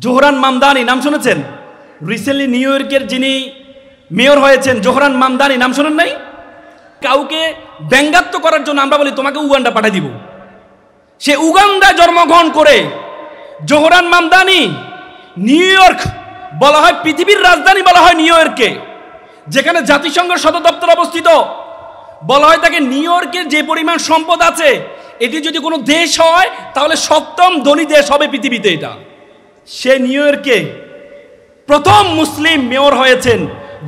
Zohran Mamdani নাম শুনেছেন? Recently new ইয়র্কের যিনি মেয়র হয়েছেন জোহরান মামদানি নাম শুনেন নাই? কাউকে ব্যঙ্গাত্ম করার জন্য আমরা বলি তোমাকে উগান্ডা পাঠিয়ে দিব। সে উগান্ডায় জন্মগ্রহণ করে জোহরান মামদানি নিউ ইয়র্ক বলা হয়, পৃথিবীর রাজধানী বলা হয় নিউ ইয়র্ককে, যেখানে জাতিসংঘের সদর দপ্তর অবস্থিত। বলা হয় তাকে নিউ ইয়র্কের যে পরিমাণ সম্পদ আছে, এটি যদি কোনো দেশ হয় তাহলে 7ম ধনী দেশ হবে পৃথিবীতে। এটা সে নিউ ইয়র্কে প্রথম মুসলিম মেয়র হয়েছেন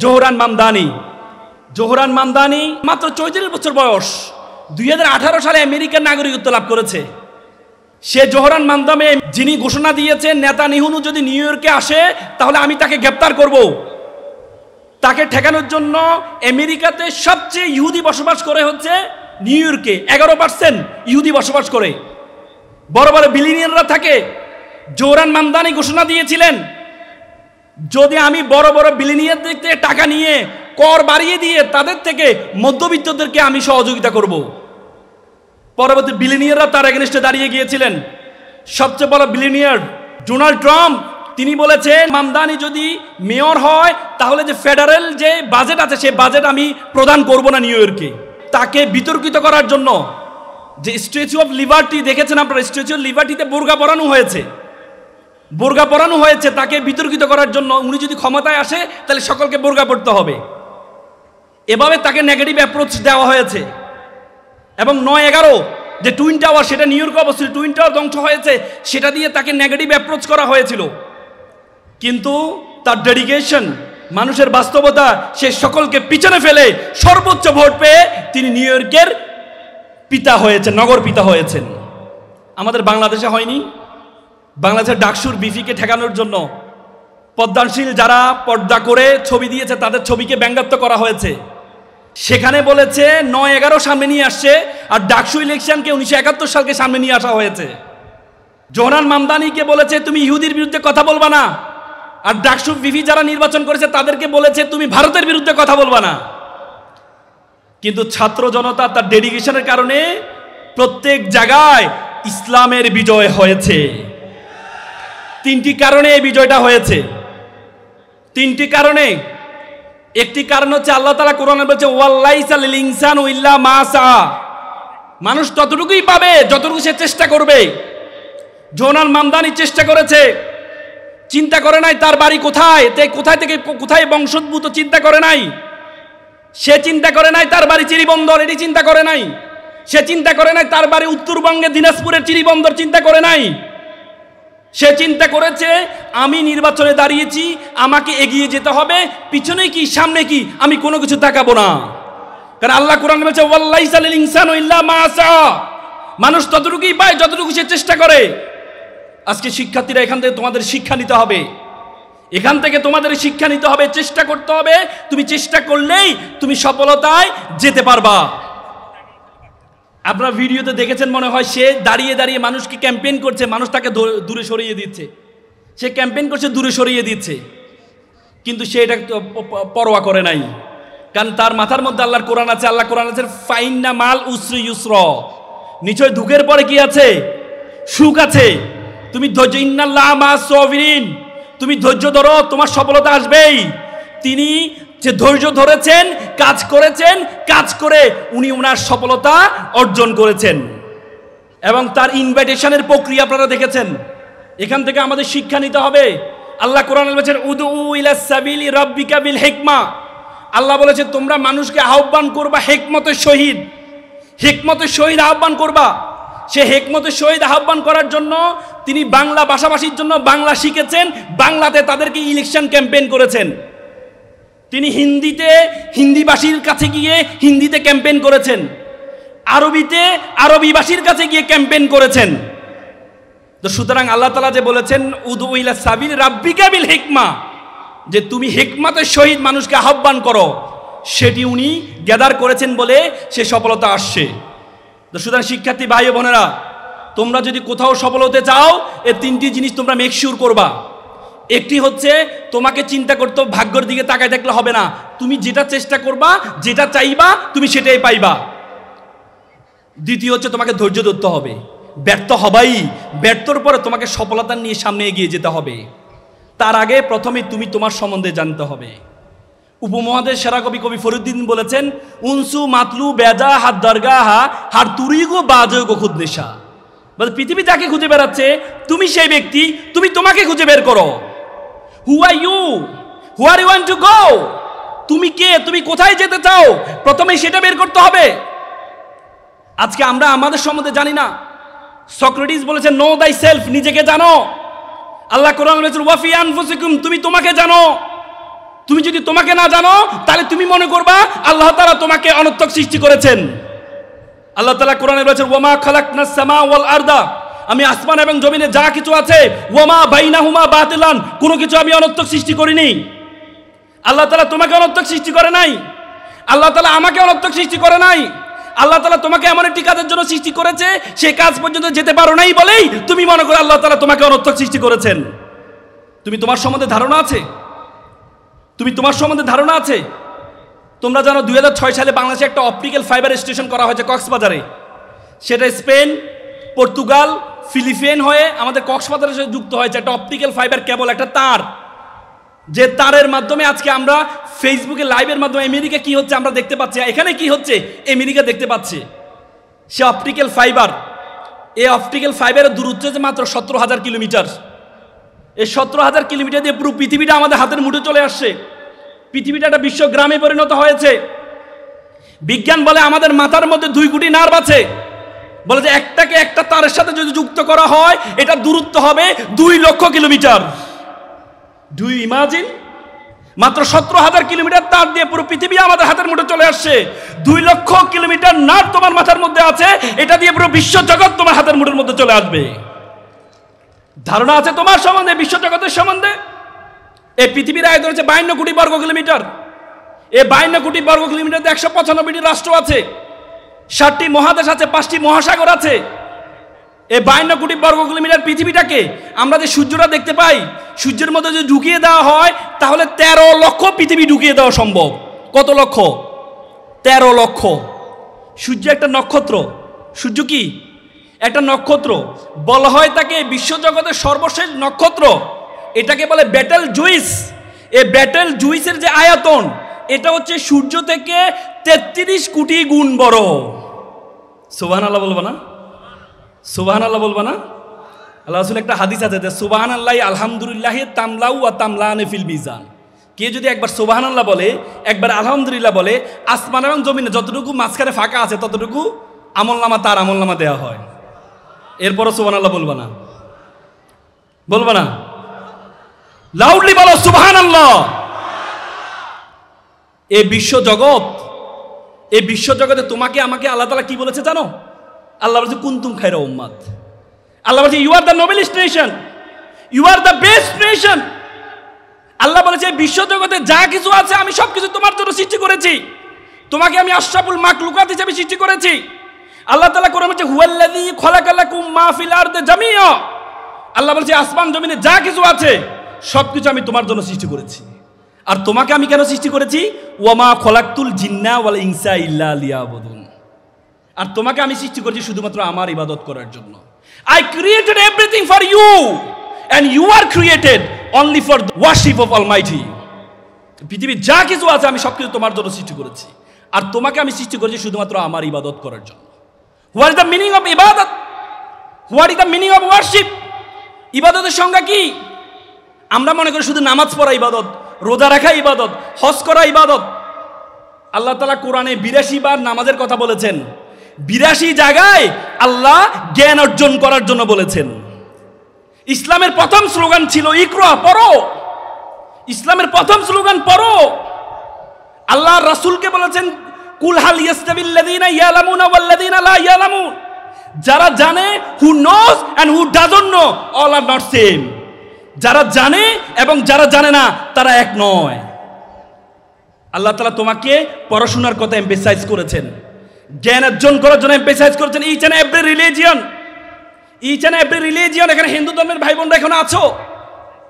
জোহরান মামদানি। জোহরান মামদানি মাত্র 34 বছর বয়স, 2018 সালে আমেরিকার নাগরিকত্ব লাভ করেছে। সে জোহরান মামদানি যিনি ঘোষণা দিয়েছেন নেতানিয়াহু যদি নিউ ইয়র্কে আসে তাহলে আমি তাকে গ্রেপ্তার করব। তাকে ঠেকানোর জন্য আমেরিকাতে সবচেয়ে ইহুদি বসবাস করে হচ্ছে নিউ ইয়র্কে, 11% ইহুদি বসবাস করে, বড় বড় বিলিয়নিয়াররা থাকে। জোহরান মামদানি ঘোষণা দিয়েছিলেন যদি আমি বড় বড় বিলিয়নিয়ারদের থেকে টাকা নিয়ে কর বাড়িয়ে দিয়ে তাদের থেকে মধ্যবিত্তদেরকে আমি সহযোগিতা করব। পরবর্তী বিলিয়নিয়াররা তার এগেনস্টে দাঁড়িয়ে গিয়েছিলেন। সবচেয়ে বড় বিলিয়নিয়ার ডোনাল্ড ট্রাম্প তিনি বলেছেন মামদানি যদি মেয়র হয় তাহলে যে ফেডারেল যে বাজেট আছে সেই বাজেট আমি প্রদান করব না নিউ ইয়র্কে। তাকে বিতর্কিত করার জন্য যে স্ট্যাচু অফ লিবার্টি দেখেছেন আপনারা, স্ট্যাচু অফ লিবার্টিতে বোরকা পরানো হয়েছে, বোরকা পরানো হয়েছে তাকে বিতর্কিত করার জন্য। উনি যদি ক্ষমতায় আসে তাহলে সকলকে বোরকা পড়তে হবে, এভাবে তাকে নেগেটিভ অ্যাপ্রোচ দেওয়া হয়েছে। এবং 9/11 যে টুইন টাওয়ার, সেটা নিউ ইয়র্কে অবস্থিত, টুইন টাওয়ার ধ্বংস হয়েছে, সেটা দিয়ে তাকে নেগেটিভ অ্যাপ্রোচ করা হয়েছিল। কিন্তু তার ডেডিকেশন, মানুষের বাস্তবতা, সে সকলকে পিছনে ফেলে সর্বোচ্চ ভোট পেয়ে তিনি নিউ ইয়র্কের পিতা হয়েছেন, নগর পিতা হয়েছেন। আমাদের বাংলাদেশে হয়নি? বাংলাদেশের ডাকসুর বিফিকে ঠেকানোর জন্য পদ্মাশীল যারা পর্দা করে ছবি দিয়েছে তাদের ছবিকে ব্যঙ্গাত্ম করা হয়েছে। সেখানে বলেছে 9/11 সামনে নিয়ে আসছে, আর ডাকসু ইলেকশনকে 1971 সালকে সামনে নিয়ে আসা হয়েছে। জোহরান মামদানিকে বলেছে তুমি ইহুদির বিরুদ্ধে কথা বলবা না, আর ডাকসু বিফি যারা নির্বাচন করেছে তাদেরকে বলেছে তুমি ভারতের বিরুদ্ধে কথা বলবা না। কিন্তু ছাত্র জনতা তার ডেডিকেশনের কারণে প্রত্যেক জায়গায় ইসলামের বিজয় হয়েছে। 3টি কারণে এই বিজয়টা হয়েছে, 3টি কারণে। একটি কারণ হচ্ছে আল্লাহ তাআলা কোরআনে বলছে ওয়াল্লাইসা লিল ইনসানু ইল্লা মা সা, মানুষ ততটুকুই পাবে যতটুকু সে চেষ্টা করবে। জোহরান মামদানি চেষ্টা করেছে, চিন্তা করে নাই তার বাড়ি কোথায়, কোথায় থেকে কোথায় বংশোদ্ভূত, চিন্তা করে নাই। সে চিন্তা করে নাই তার বাড়ি চিরিবন্দর, এটি চিন্তা করে নাই। সে চিন্তা করে নাই তার বাড়ি উত্তরবঙ্গে দিনাজপুরের চিরিবন্দর, চিন্তা করে নাই। সে চিন্তা করেছে আমি নির্বাচনে দাঁড়িয়েছি, আমাকে এগিয়ে যেতে হবে, পিছনে কি সামনে কি আমি কোনো কিছু তাকাবো না। কারণ আল্লাহ কোরআনে বলেছে ওয়াল্লাইসা লিল ইনসানু ইল্লা মা সা, মানুষ ততটুকুই পায় যতটুকু সে চেষ্টা করে। আজকে শিক্ষার্থীরা এখান থেকে তোমাদের শিক্ষা নিতে হবে, এখান থেকে তোমাদের শিক্ষা নিতে হবে, চেষ্টা করতে হবে। তুমি চেষ্টা করলেই তুমি সফলতায় যেতে পারবা। আপনারা ভিডিওতে দেখেছেন মনে হয়, সে দাঁড়িয়ে দাঁড়িয়ে মানুষকে ক্যাম্পেইন করছে, মানুষ তাকে দূরে সরিয়ে দিচ্ছে। সে ক্যাম্পেইন করছে, দূরে সরিয়ে দিচ্ছে, কিন্তু সে এটা পরোয়া করে নাই। কারণ তার মাথার মধ্যে আল্লাহর কোরআন আছে। আল্লাহ কোরআন আছে ফাইন্না মাল উসরি ইউসর, নিশ্চয় দুঃখের পরে কি আছে? সুখ আছে। তুমি ধৈর্য, ইন্নাল্লাহ মা'আস সাবিরিন, তুমি ধৈর্য ধরো, তোমার সফলতা আসবেই। তিনি যে ধৈর্য ধরেছেন, কাজ করেছেন, কাজ করে উনি ওনার সফলতা অর্জন করেছেন। এবং তার ইনভাইটেশনের প্রক্রিয়া আপনারা দেখেছেন। এখান থেকে আমাদের শিক্ষা নিতে হবে। আল্লাহ কোরআনে বলেছেন উদউ ইলাস সাবিলি রাব্বিকা বিল হিকমা, আল্লাহ বলেছে তোমরা মানুষকে আহ্বান করবা হিকমতের সহিত, হিকমতের সহিত আহ্বান করবা। সে হিকমতের সহিত আহ্বান করার জন্য তিনি বাংলা ভাষাভাষীর জন্য বাংলা শিখেছেন, বাংলাতে তাদেরকে ইলেকশন ক্যাম্পেইন করেছেন। তিনি হিন্দিতে হিন্দিভাষীর কাছে গিয়ে হিন্দিতে ক্যাম্পেইন করেছেন, আরবিতে আরবিভাষীর কাছে গিয়ে ক্যাম্পেইন করেছেন। তো সুতরাং আল্লাহ তাআলা যে বলেছেন উদউ ইলা সাবিল রাব্বিকা বিল হিকমা, যে তুমি হিকমতের সহিত মানুষকে আহ্বান করো, সেটি উনি গ্যাদার করেছেন বলে সে সফলতা আসছে। তো সুতরাং শিক্ষার্থী ভাই বোনেরা, তোমরা যদি কোথাও সফল হতে চাও এই 3টি জিনিস তোমরা মেকশিওর করবা। একটি হচ্ছে তোমাকে চিন্তা করতে ভাগ্যের দিকে তাকায় দেখলে হবে না, তুমি যেটা চেষ্টা করবা, যেটা চাইবা তুমি সেটাই পাইবা। দ্বিতীয় হচ্ছে তোমাকে ধৈর্য ধরতে হবে, ব্যর্থ হবাই, ব্যর্থর পরে তোমাকে সফলতা নিয়ে সামনে এগিয়ে যেতে হবে। তার আগে প্রথমে তুমি তোমার সম্বন্ধে জানতে হবে। উপমহাদেশ সেরা কবি কবি ফরিউদ্দিন বলেছেন, উনসু মাতলু বেজা হাত দরগাহা হার তুরিগো বাজগো খুদ নেশা। বলে পৃথিবী যাকে খুঁজে বেড়াচ্ছে তুমি সেই ব্যক্তি, তুমি তোমাকে খুঁজে বের করো। Who are you, where you want to go, তুমি কে, তুমি কোথায় যেতে চাও, প্রথমে সেটা বের করতে হবে। আজকে আমরা আমাদের সম্বন্ধে জানি না। সক্রেটিস বলেছেন নো দাই সেলফ, নিজেকে জানো। আল্লাহ কোরআন বলেছেন ওয়াফি আনফুসিকুম, তুমি তোমাকে জানো। তুমি যদি তোমাকে না জানো তাহলে তুমি মনে করবা আল্লাহ তাআলা তোমাকে অনর্থক সৃষ্টি করেছেন। আল্লাহ তাআলা কোরআনে বলেছেন ওয়ামা খালাকনাস সামা ওয়াল আরদা, আমি আসমান এবং জমিনে যা কিছু আছে, ওয়ামা বাইনাহুমা বাতিলান, কোনো কিছু আমি অনর্থক সৃষ্টি করিনি। আল্লাহ তাআলা তোমাকে অনর্থক সৃষ্টি করে নাই, আল্লাহ তাআলা আমাকে অনর্থক সৃষ্টি করে নাই। আল্লাহ তাআলা তোমাকে এমন একটি কাজের জন্য সৃষ্টি করেছে, সেই কাজ পর্যন্ত যেতে পারো নাই বলেই তুমি মনে করো আল্লাহ তাআলা তোমাকে অনর্থক সৃষ্টি করেছেন। তুমি তোমার সম্বন্ধে ধারণা আছে? তুমি তোমার সম্বন্ধে ধারণা আছে? তোমরা জানো 2006 সালে বাংলাদেশে একটা অপটিক্যাল ফাইবার স্টেশন করা হয়েছে কক্সবাজারে। সেটা স্পেন, পর্তুগাল, ফিলিপাইন হয়ে আমাদের কক্সবাজারের সাথে যুক্ত হয়েছে একটা অপটিক্যাল ফাইবার কেবল, একটা তার, যে তারের মাধ্যমে আজকে আমরা ফেসবুকে লাইভের মাধ্যমে আমেরিকা কি হচ্ছে আমরা দেখতে পাচ্ছি, এখানে কি হচ্ছে আমেরিকা দেখতে পাচ্ছে। সে অপটিক্যাল ফাইবার, এই অপটিক্যাল ফাইবারের দূরত্ব হচ্ছে মাত্র 17,000 কিলোমিটার। এই 17,000 কিলোমিটার দিয়ে পুরো পৃথিবীটা আমাদের হাতের মুঠে চলে আসছে। পৃথিবীটা একটা বিশ্ব গ্রামে পরিণত হয়েছে। বিজ্ঞান বলে আমাদের মাথার মধ্যে 2 কোটি নার্ভ আছে, বলে যে একটাকে একটা তারের সাথে যদি যুক্ত করা হয় এটা দূরত্ব হবে 2 লক্ষ কিলোমিটার। Do you imagine? মাত্র 17,000 কিলোমিটার তার দিয়ে পুরো পৃথিবী আমাদের হাতের মুঠে চলে আসছে। 2 লক্ষ কিলোমিটার নার্ভ তোমার মাথার মধ্যে আছে, এটা দিয়ে পুরো বিশ্ব জগৎ তোমার হাতের মুঠের মধ্যে চলে আসবে। ধারণা আছে তোমার সম্বন্ধে, বিশ্ব জগতের সম্বন্ধে? এই পৃথিবীর আয়তন হচ্ছে 52 কোটি বর্গ কিলোমিটার। এই 52 কোটি বর্গ কিলোমিটার 195টি রাষ্ট্র আছে, 7টি মহাদেশ আছে, 5টি মহাসাগর আছে। এই 52 কোটি বর্গ কিলোমিটার পৃথিবীটাকে আমরা যে সূর্যটা দেখতে পাই, সূর্যের মধ্যে যদি ঢুকিয়ে দেওয়া হয় তাহলে 13 লক্ষ পৃথিবী ঢুকিয়ে দেওয়া সম্ভব। কত লক্ষ? 13 লক্ষ। সূর্য একটা নক্ষত্র। সূর্য কি? একটা নক্ষত্র। বলা হয় তাকে বিশ্বজগতের সর্বশেষ নক্ষত্র। এটাকে বলে ব্যাটেল জুইস। এই ব্যাটেল জুইসের যে আয়তন, এটা হচ্ছে সূর্য থেকে 33 কোটি গুণ বড়। সুবহানাল্লাহ বলবো না? সুবহানাল্লাহ বলবো না? আল্লাহ রাসূল একটা হাদিস আছে যে সুবহানাল্লাহি আলহামদুলিল্লাহি তামলাউ ওয়া তামলানে ফিল মিজান। কে যদি একবার সুবহানাল্লাহ বলে, একবার আলহামদুলিল্লাহ বলে, আসমান এবং জমিনে যতটুকু মাঝখানে ফাঁকা আছে ততটুকু আমলনামা তার আমলনামা দেওয়া হয়। এরপরও সুবহানাল্লাহ বলবো না? বলবো না? লাউডলি বলো সুবহানাল্লাহ। এই বিশ্বজগতে তোমাকে আমাকে আল্লাহ তাআলা কি বলেছে জানো? আল্লাহ বলেছে কুনতুম খায়রা উম্মাত। আল্লাহ বলেছে you are the noblest nation, you are the best nation. আল্লাহ বলেছে বিশ্বজগতে যা কিছু আছে আমি সবকিছু তোমার জন্য সৃষ্টি করেছি, তোমাকে আমি আশরাফুল মাখলুকাত হিসেবে সৃষ্টি করেছি। আল্লাহ তাআলা কোরআনে বলেছে হুয়াল্লাযী খালাকালাকুম মা ফিল আরদি জামিআ। আল্লাহ বলেছে আসমান জমিনে যা কিছু আছে সবকিছু আমি তোমার জন্য সৃষ্টি করেছি। আর তোমাকে আমি কেন সৃষ্টি করেছি? ওয়ামা খলাকতুল জিন্না ওয়াল ইনসা ইল্লা লিয়াবুদুন। আর তোমাকে আমি সৃষ্টি করেছি শুধুমাত্র আমার ইবাদত করার জন্য। I created everything for you and you are created only for the worship of Almighty. পৃথিবীর যা কিছু আছে আমি সবকিছু তোমার জন্য সৃষ্টি করেছি, আর তোমাকে আমি সৃষ্টি করেছি শুধুমাত্র আমার ইবাদত করার জন্য। What is the meaning of ibadat? What is the meaning of worship? ইবাদতের সংজ্ঞা কি? আমরা মনে করি শুধু নামাজ পড়া ইবাদত, রোজা রাখা ইবাদত, হজ করা ইবাদত। আল্লাহ তাআলা কোরআনে 82 বার নামাজের কথা বলেছেন। 82 জায়গায় আল্লাহ জ্ঞান অর্জন করার জন্য বলেছেন। ইসলামের প্রথম স্লোগান ছিল ইকরা, পড়ো। ইসলামের প্রথম স্লোগান পড়ো। আল্লাহ রাসূলকে বলেছেন কুল হাল ইয়াস্তাবিল্লাযীনা ইয়ালামুনা ওয়াল্লাযীনা লা ইয়ালামুন। যারা জানে, who knows and who doesn't know, all are not same. যারা জানে এবং যারা জানে না তারা এক নয়। আল্লাহ তাআলা তোমাকে পড়াশোনার কথা এমফেসাইজ করেছেন, জ্ঞান অর্জন করার জন্য এমফেসাইজ করেছেন। ইচ অ্যান্ড এভরি রিলিজিয়ন, এখানে হিন্দু ধর্মের ভাই বোনরা এখানে আছো,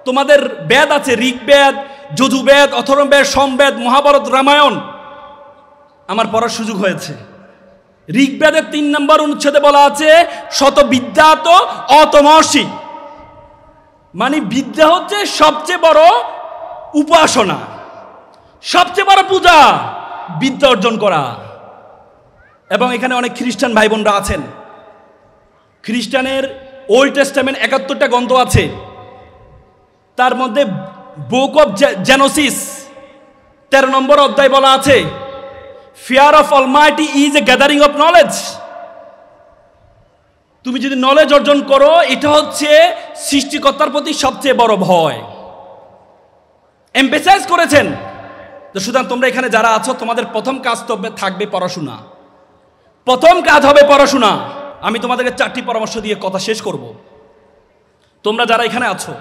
তোমাদের বেদ আছে, ঋগ্বেদ, যজুর্বেদ, অথর্ববেদ, সমবেদ, মহাভারত, রামায়ণ। আমার পড়ার সুযোগ হয়েছে। ঋগ্বেদের 3 নম্বর অনুচ্ছেদে বলা আছে শত বিদ্যাত অতমর্ষি। মানে বিদ্যা হচ্ছে সবচেয়ে বড় উপাসনা, সবচেয়ে বড় পূজা, বিদ্যা অর্জন করা। এবং এখানে অনেক খ্রিস্টান ভাই বোনরা আছেন। খ্রিস্টানের ওল্ড টেস্টামেন্ট ৭১টা গ্রন্থ আছে, তার মধ্যে বুক অফ জেনোসিস ১৩ নম্বর অধ্যায় বলা আছে, fear of Almighty is a gathering of knowledge. তুমি যদি নলেজ অর্জন করো, এটা হচ্ছে সৃষ্টিকর্তার প্রতি সবচেয়ে বড় ভয়। এমফেসাইজ করেছেন। তো সুতরাং তোমরা এখানে যারা আছো, তোমাদের প্রথম কাজ থাকবে পড়াশোনা। প্রথম কাজ হবে পড়াশোনা। আমি তোমাদেরকে 4টি পরামর্শ দিয়ে কথা শেষ করব। তোমরা যারা এখানে আছো,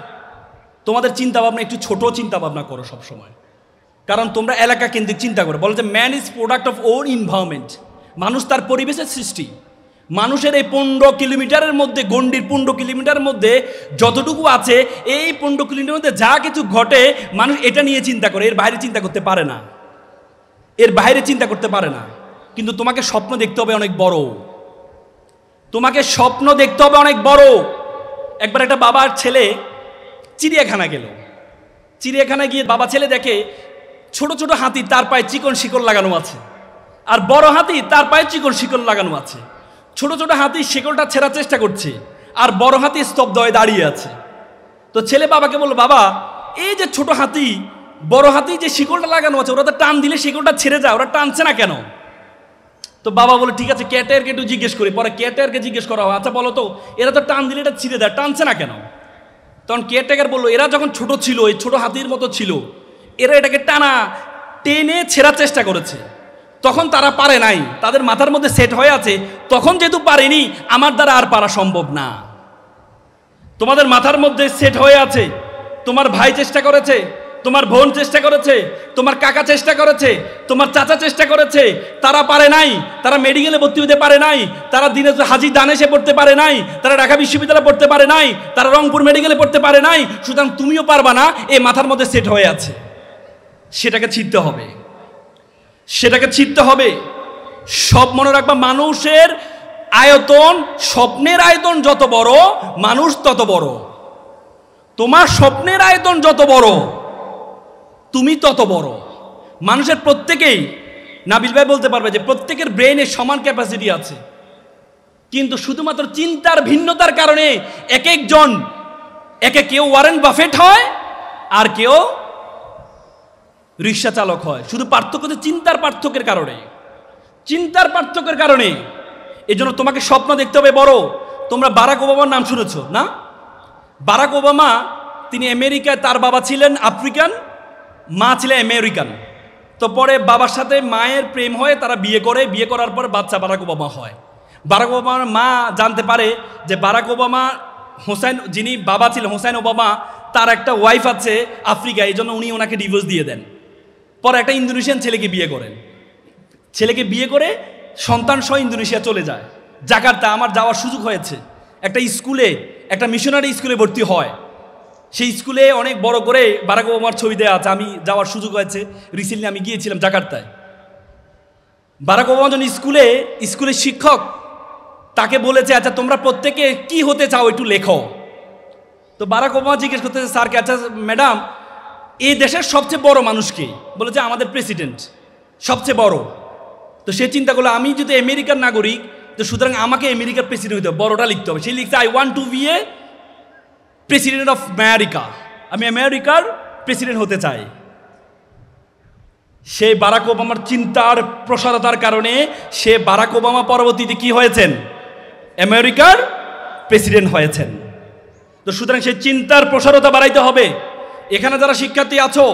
তোমাদের চিন্তা ভাবনা একটু ছোট চিন্তা ভাবনা করো সবসময়, কারণ তোমরা এলাকা কেন্দ্রিক চিন্তা করো। বলে যে man is product of on environment. মানুষ তার পরিবেশের সৃষ্টি। মানুষের এই 15 কিলোমিটারের মধ্যে, গণ্ডির 15 কিলোমিটারের মধ্যে যতটুকু আছে, এই 15 কিলোমিটারের মধ্যে যা কিছু ঘটে, মানুষ এটা নিয়ে চিন্তা করে, এর বাইরে চিন্তা করতে পারে না, এর বাইরে চিন্তা করতে পারে না। কিন্তু তোমাকে স্বপ্ন দেখতে হবে অনেক বড়, তোমাকে স্বপ্ন দেখতে হবে অনেক বড়। একবার একটা বাবার ছেলে চিড়িয়াখানা গেল। চিড়িয়াখানায় গিয়ে বাবা ছেলে দেখে ছোট ছোট হাতি, তার পায়ে চিকন শিকল লাগানো আছে, আর বড় হাতি তার পায়ে চিকন শিকল লাগানো আছে। ছোট ছোট হাতি শিকলটা ছেঁড়ার চেষ্টা করছে, আর বড় হাতি স্তব্ধ হয়ে দাঁড়িয়ে আছে। তো ছেলে বাবাকে বলল, বাবা, এই যে ছোট হাতি, বড় হাতি যে শিকলটা লাগানো আছে, ওরা তো টান দিলে শিকলটা ছেড়ে যায়, ওরা টানছে না কেন? তো বাবা বলে, ঠিক আছে, ক্যাটারকে একটু জিজ্ঞেস করি। পরে ক্যাটারকে জিজ্ঞেস করা হয়, আচ্ছা বলো তো, এরা তো টান দিলে এটা ছিঁড়ে দেয়, টানছে না কেন? তখন কেয়ারটেকার বললো, এরা যখন ছোট ছিল, এই ছোট হাতির মতো ছিল, এরা এটাকে টেনে ছেঁড়ার চেষ্টা করেছে, তখন তারা পারে নাই, তাদের মাথার মধ্যে সেট হয়ে আছে, তখন যেহেতু পারেনি, আমার দ্বারা আর পারা সম্ভব না। তোমাদের মাথার মধ্যে সেট হয়ে আছে, তোমার ভাই চেষ্টা করেছে, তোমার বোন চেষ্টা করেছে, তোমার কাকা চেষ্টা করেছে, তোমার চাচা চেষ্টা করেছে, তারা পারে নাই, তারা মেডিকেলে ভর্তি হতে পারে নাই, তারা দিনে হাজি দানেশে পড়তে পারে নাই, তারা ঢাকা বিশ্ববিদ্যালয়ে পড়তে পারে নাই, তারা রংপুর মেডিকেলে পড়তে পারে নাই। সুতরাং তুমিও পারবা না, এই মাথার মধ্যে সেট হয়ে আছে, সেটাকে ছিঁড়তে হবে, সেটাকে ছিঁড়তে হবে। সব মনে রাখবা, মানুষের আয়তন, স্বপ্নের আয়তন যত বড়, মানুষ তত বড়। তোমার স্বপ্নের আয়তন যত বড়, তুমি তত বড়। মানুষের প্রত্যেকেই, নাবিল ভাই বলতে পারবে যে প্রত্যেকের ব্রেইনে সমান ক্যাপাসিটি আছে, কিন্তু শুধুমাত্র চিন্তার ভিন্নতার কারণে এক একজন, কেউ ওয়ারেন বাফেট হয়, আর কেউ রিক্সা চালক হয়। শুধু পার্থক্য হচ্ছে চিন্তার পার্থক্যের কারণে, চিন্তার পার্থক্যের কারণে। এই জন্য তোমাকে স্বপ্ন দেখতে হবে বড়। তোমরা বারাক ওবামার নাম শুনেছো না? বারাক ওবামা, তিনি আমেরিকায়, তার বাবা ছিলেন আফ্রিকান, মা ছিলেন আমেরিকান। তো পরে বাবার সাথে মায়ের প্রেম হয়ে তারা বিয়ে করে, বিয়ে করার পর বাচ্চা বারাক ওবামা হয়। বারাক ওবামার মা জানতে পারে যে বারাক ওবামা, হোসেন, যিনি বাবা ছিলেন হোসেন ওবামা, তার একটা ওয়াইফ আছে আফ্রিকায়, এই জন্য উনি ওনাকে ডিভোর্স দিয়ে দেন। পরে একটা ইন্দোনেশিয়ান ছেলেকে বিয়ে করেন। ছেলেকে বিয়ে করে সন্তান সহ ইন্দোনেশিয়া চলে যায়, জাকার্তা। আমার যাওয়ার সুযোগ হয়েছে, একটা স্কুলে, একটা মিশনারি স্কুলে ভর্তি হয়। সেই স্কুলে অনেক বড় করে বারাক ওবামার ছবি দেওয়া আছে। আমি যাওয়ার সুযোগ হয়েছে, রিসেন্টলি আমি গিয়েছিলাম জাকার্তায়। বারাক ওবামা যখন স্কুলের শিক্ষক তাকে বলেছে, আচ্ছা তোমরা প্রত্যেকে কি হতে চাও একটু লেখো। তো বারাক ওবামা জিজ্ঞেস করতেছে স্যারকে, আচ্ছা ম্যাডাম, এই দেশের সবচেয়ে বড় মানুষকে? বলেছে আমাদের প্রেসিডেন্ট সবচেয়ে বড়। তো সে চিন্তা করলো, আমি যদি আমেরিকার নাগরিক, তো সুতরাং আমাকে আমেরিকার প্রেসিডেন্ট হতে হবে, বড়টা লিখতে হবে। সে লিখছে, I want to be a president of America, আমি আমেরিকার প্রেসিডেন্ট হতে চাই। সে বারাক ওবামার চিন্তার প্রসারতার কারণে সে বারাক ওবামা পরবর্তীতে কি হয়েছেন? আমেরিকার প্রেসিডেন্ট হয়েছেন। তো সুতরাং সেই চিন্তার প্রসারতা বাড়াইতে হবে। এখানে যারা শিক্ষার্থী আছো,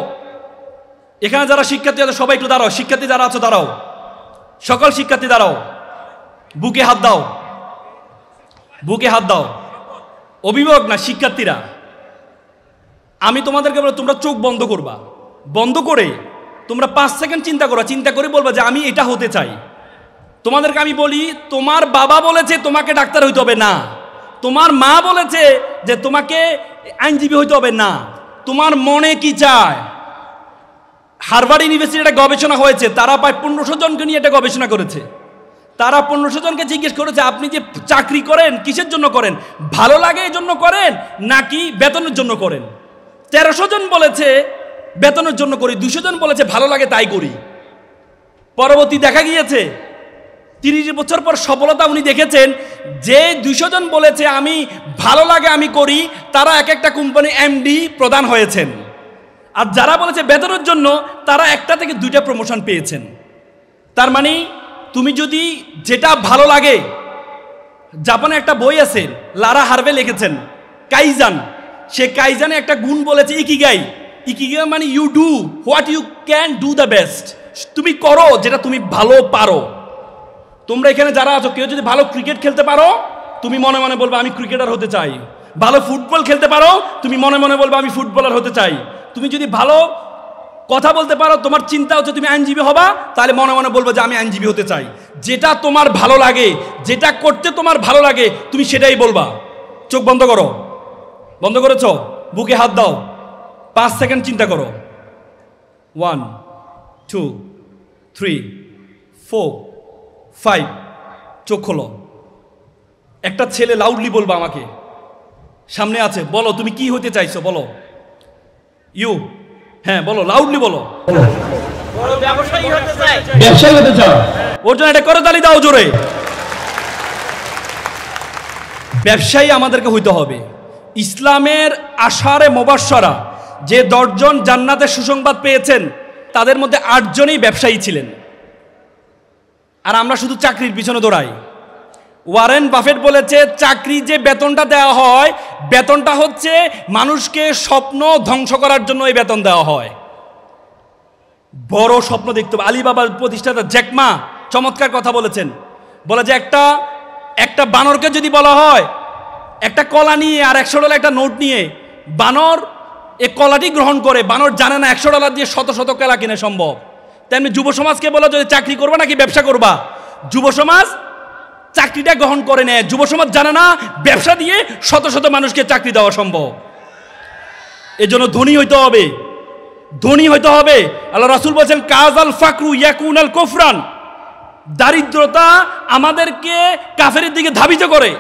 সবাই একটু দাঁড়াও। শিক্ষার্থী যারা আছো দাঁড়াও, সকল শিক্ষার্থী দাঁড়াও, বুকে হাত দাও, বুকে হাত দাও। অভিভাবক না, শিক্ষার্থীরা। আমি তোমাদেরকে বলবো, তোমরা চোখ বন্ধ করবা, বন্ধ করে তোমরা 5 সেকেন্ড চিন্তা করো, চিন্তা করে বলবা যে আমি এটা হতে চাই। তোমাদেরকে আমি বলি, তোমার বাবা বলেছে তোমাকে ডাক্তার হইতে হবে না, তোমার মা বলেছে যে তোমাকে আইনজীবী হইতে হবে না, তোমার মনে কি চায়? হার্ভার্ড ইউনিভার্সিটি একটা গবেষণা হয়েছে, তারা প্রায় 1500 জনকে নিয়ে এটা গবেষণা করেছে। তারা 1500 জনকে জিজ্ঞেস করেছে আপনি যে চাকরি করেন কিসের জন্য করেন, ভালো লাগে এই জন্য করেন নাকি বেতনের জন্য করেন? 1300 জন বলেছে বেতনের জন্য করি, 200 জন বলেছে ভালো লাগে তাই করি। পরবর্তী দেখা গিয়েছে 30 বছর পর সফলতা উনি দেখেছেন যে 200 জন বলেছে আমি ভালো লাগে আমি করি, তারা এক একটা কোম্পানি এমডি প্রদান হয়েছেন। আর যারা বলেছে বেতনের জন্য তারা একটা থেকে 2টা প্রমোশন পেয়েছেন। তার মানে তুমি যদি যেটা ভালো লাগে, জাপানে একটা বই আছে লারা হার্ভে লিখেছেন কাইজান, সে কাইজানে একটা গুণ বলেছে ইকিগাই। ইকিগাই মানে you do what you can do the best, তুমি করো যেটা তুমি ভালো পারো। তোমরা এখানে যারা আছো কেউ যদি ভালো ক্রিকেট খেলতে পারো তুমি মনে মনে বলবে আমি ক্রিকেটার হতে চাই, ভালো ফুটবল খেলতে পারো তুমি মনে মনে বলবে আমি ফুটবলার হতে চাই, তুমি যদি ভালো কথা বলতে পারো তোমার চিন্তা হচ্ছে তুমি আইনজীবী হবা, তাহলে মনে মনে বলবো যে আমি আইনজীবী হতে চাই। যেটা তোমার ভালো লাগে, যেটা করতে তোমার ভালো লাগে তুমি সেটাই বলবা। চোখ বন্ধ করো, বন্ধ করেছ, বুকে হাত দাও, 5 সেকেন্ড চিন্তা করো। 1 2 3 4 5, চোখ খোলো। একটা ছেলে লাউডলি বলবা আমাকে, সামনে আছে, বলো তুমি কি হতে চাইছো, বলো। ইউ, হ্যাঁ বলো, লাউডলি বলো। ব্যবসায়ী হতে চাই। ব্যবসায়ী হতে চাও, ওর জন্য এটা করে তালি দাও জোরে। ব্যবসায়ী আমাদেরকে হইতে হবে। ইসলামের আশারে মুবাশশারা যে 10 জন জান্নাতের সুসংবাদ পেয়েছেন তাদের মধ্যে 8 জনই ব্যবসায়ী ছিলেন। আর আমরা শুধু চাকরির পিছনে দৌড়াই। ওয়ারেন বাফেট বলেছে চাকরি যে বেতনটা দেওয়া হয়, বেতনটা হচ্ছে মানুষকে স্বপ্ন ধ্বংস করার জন্য এই বেতন দেওয়া হয়। বড় স্বপ্ন দেখতে হবে। আলিবাবার প্রতিষ্ঠাতা জ্যাক মা চমৎকার কথা বলেছেন, বলে যে একটা বানরকে যদি বলা হয় একটা কলা নিয়ে আর $100 একটা নোট নিয়ে, বানর এই কলাটি গ্রহণ করে, বানর জানে না $100 দিয়ে শত শত কলা কিনে সম্ভব। তেমনি যুব সমাজকে বলা যদি চাকরি করবা নাকি ব্যবসা করবা, যুব সমাজ চাকরিটা গ্রহণ করে নেয়, যুব সমাজ জানে না ব্যবসা দিয়ে শত শত মানুষকে চাকরি দেওয়া সম্ভব। এজন্য ধনী হইতে হবে, ধনী হইতে হবে। আল্লাহ রাসূল বলেছেন কাজাল ফাকরু ইয়াকুনাল কুফরান, দারিদ্রতা আমাদেরকে কাফেরের দিকে ধাবিত করে।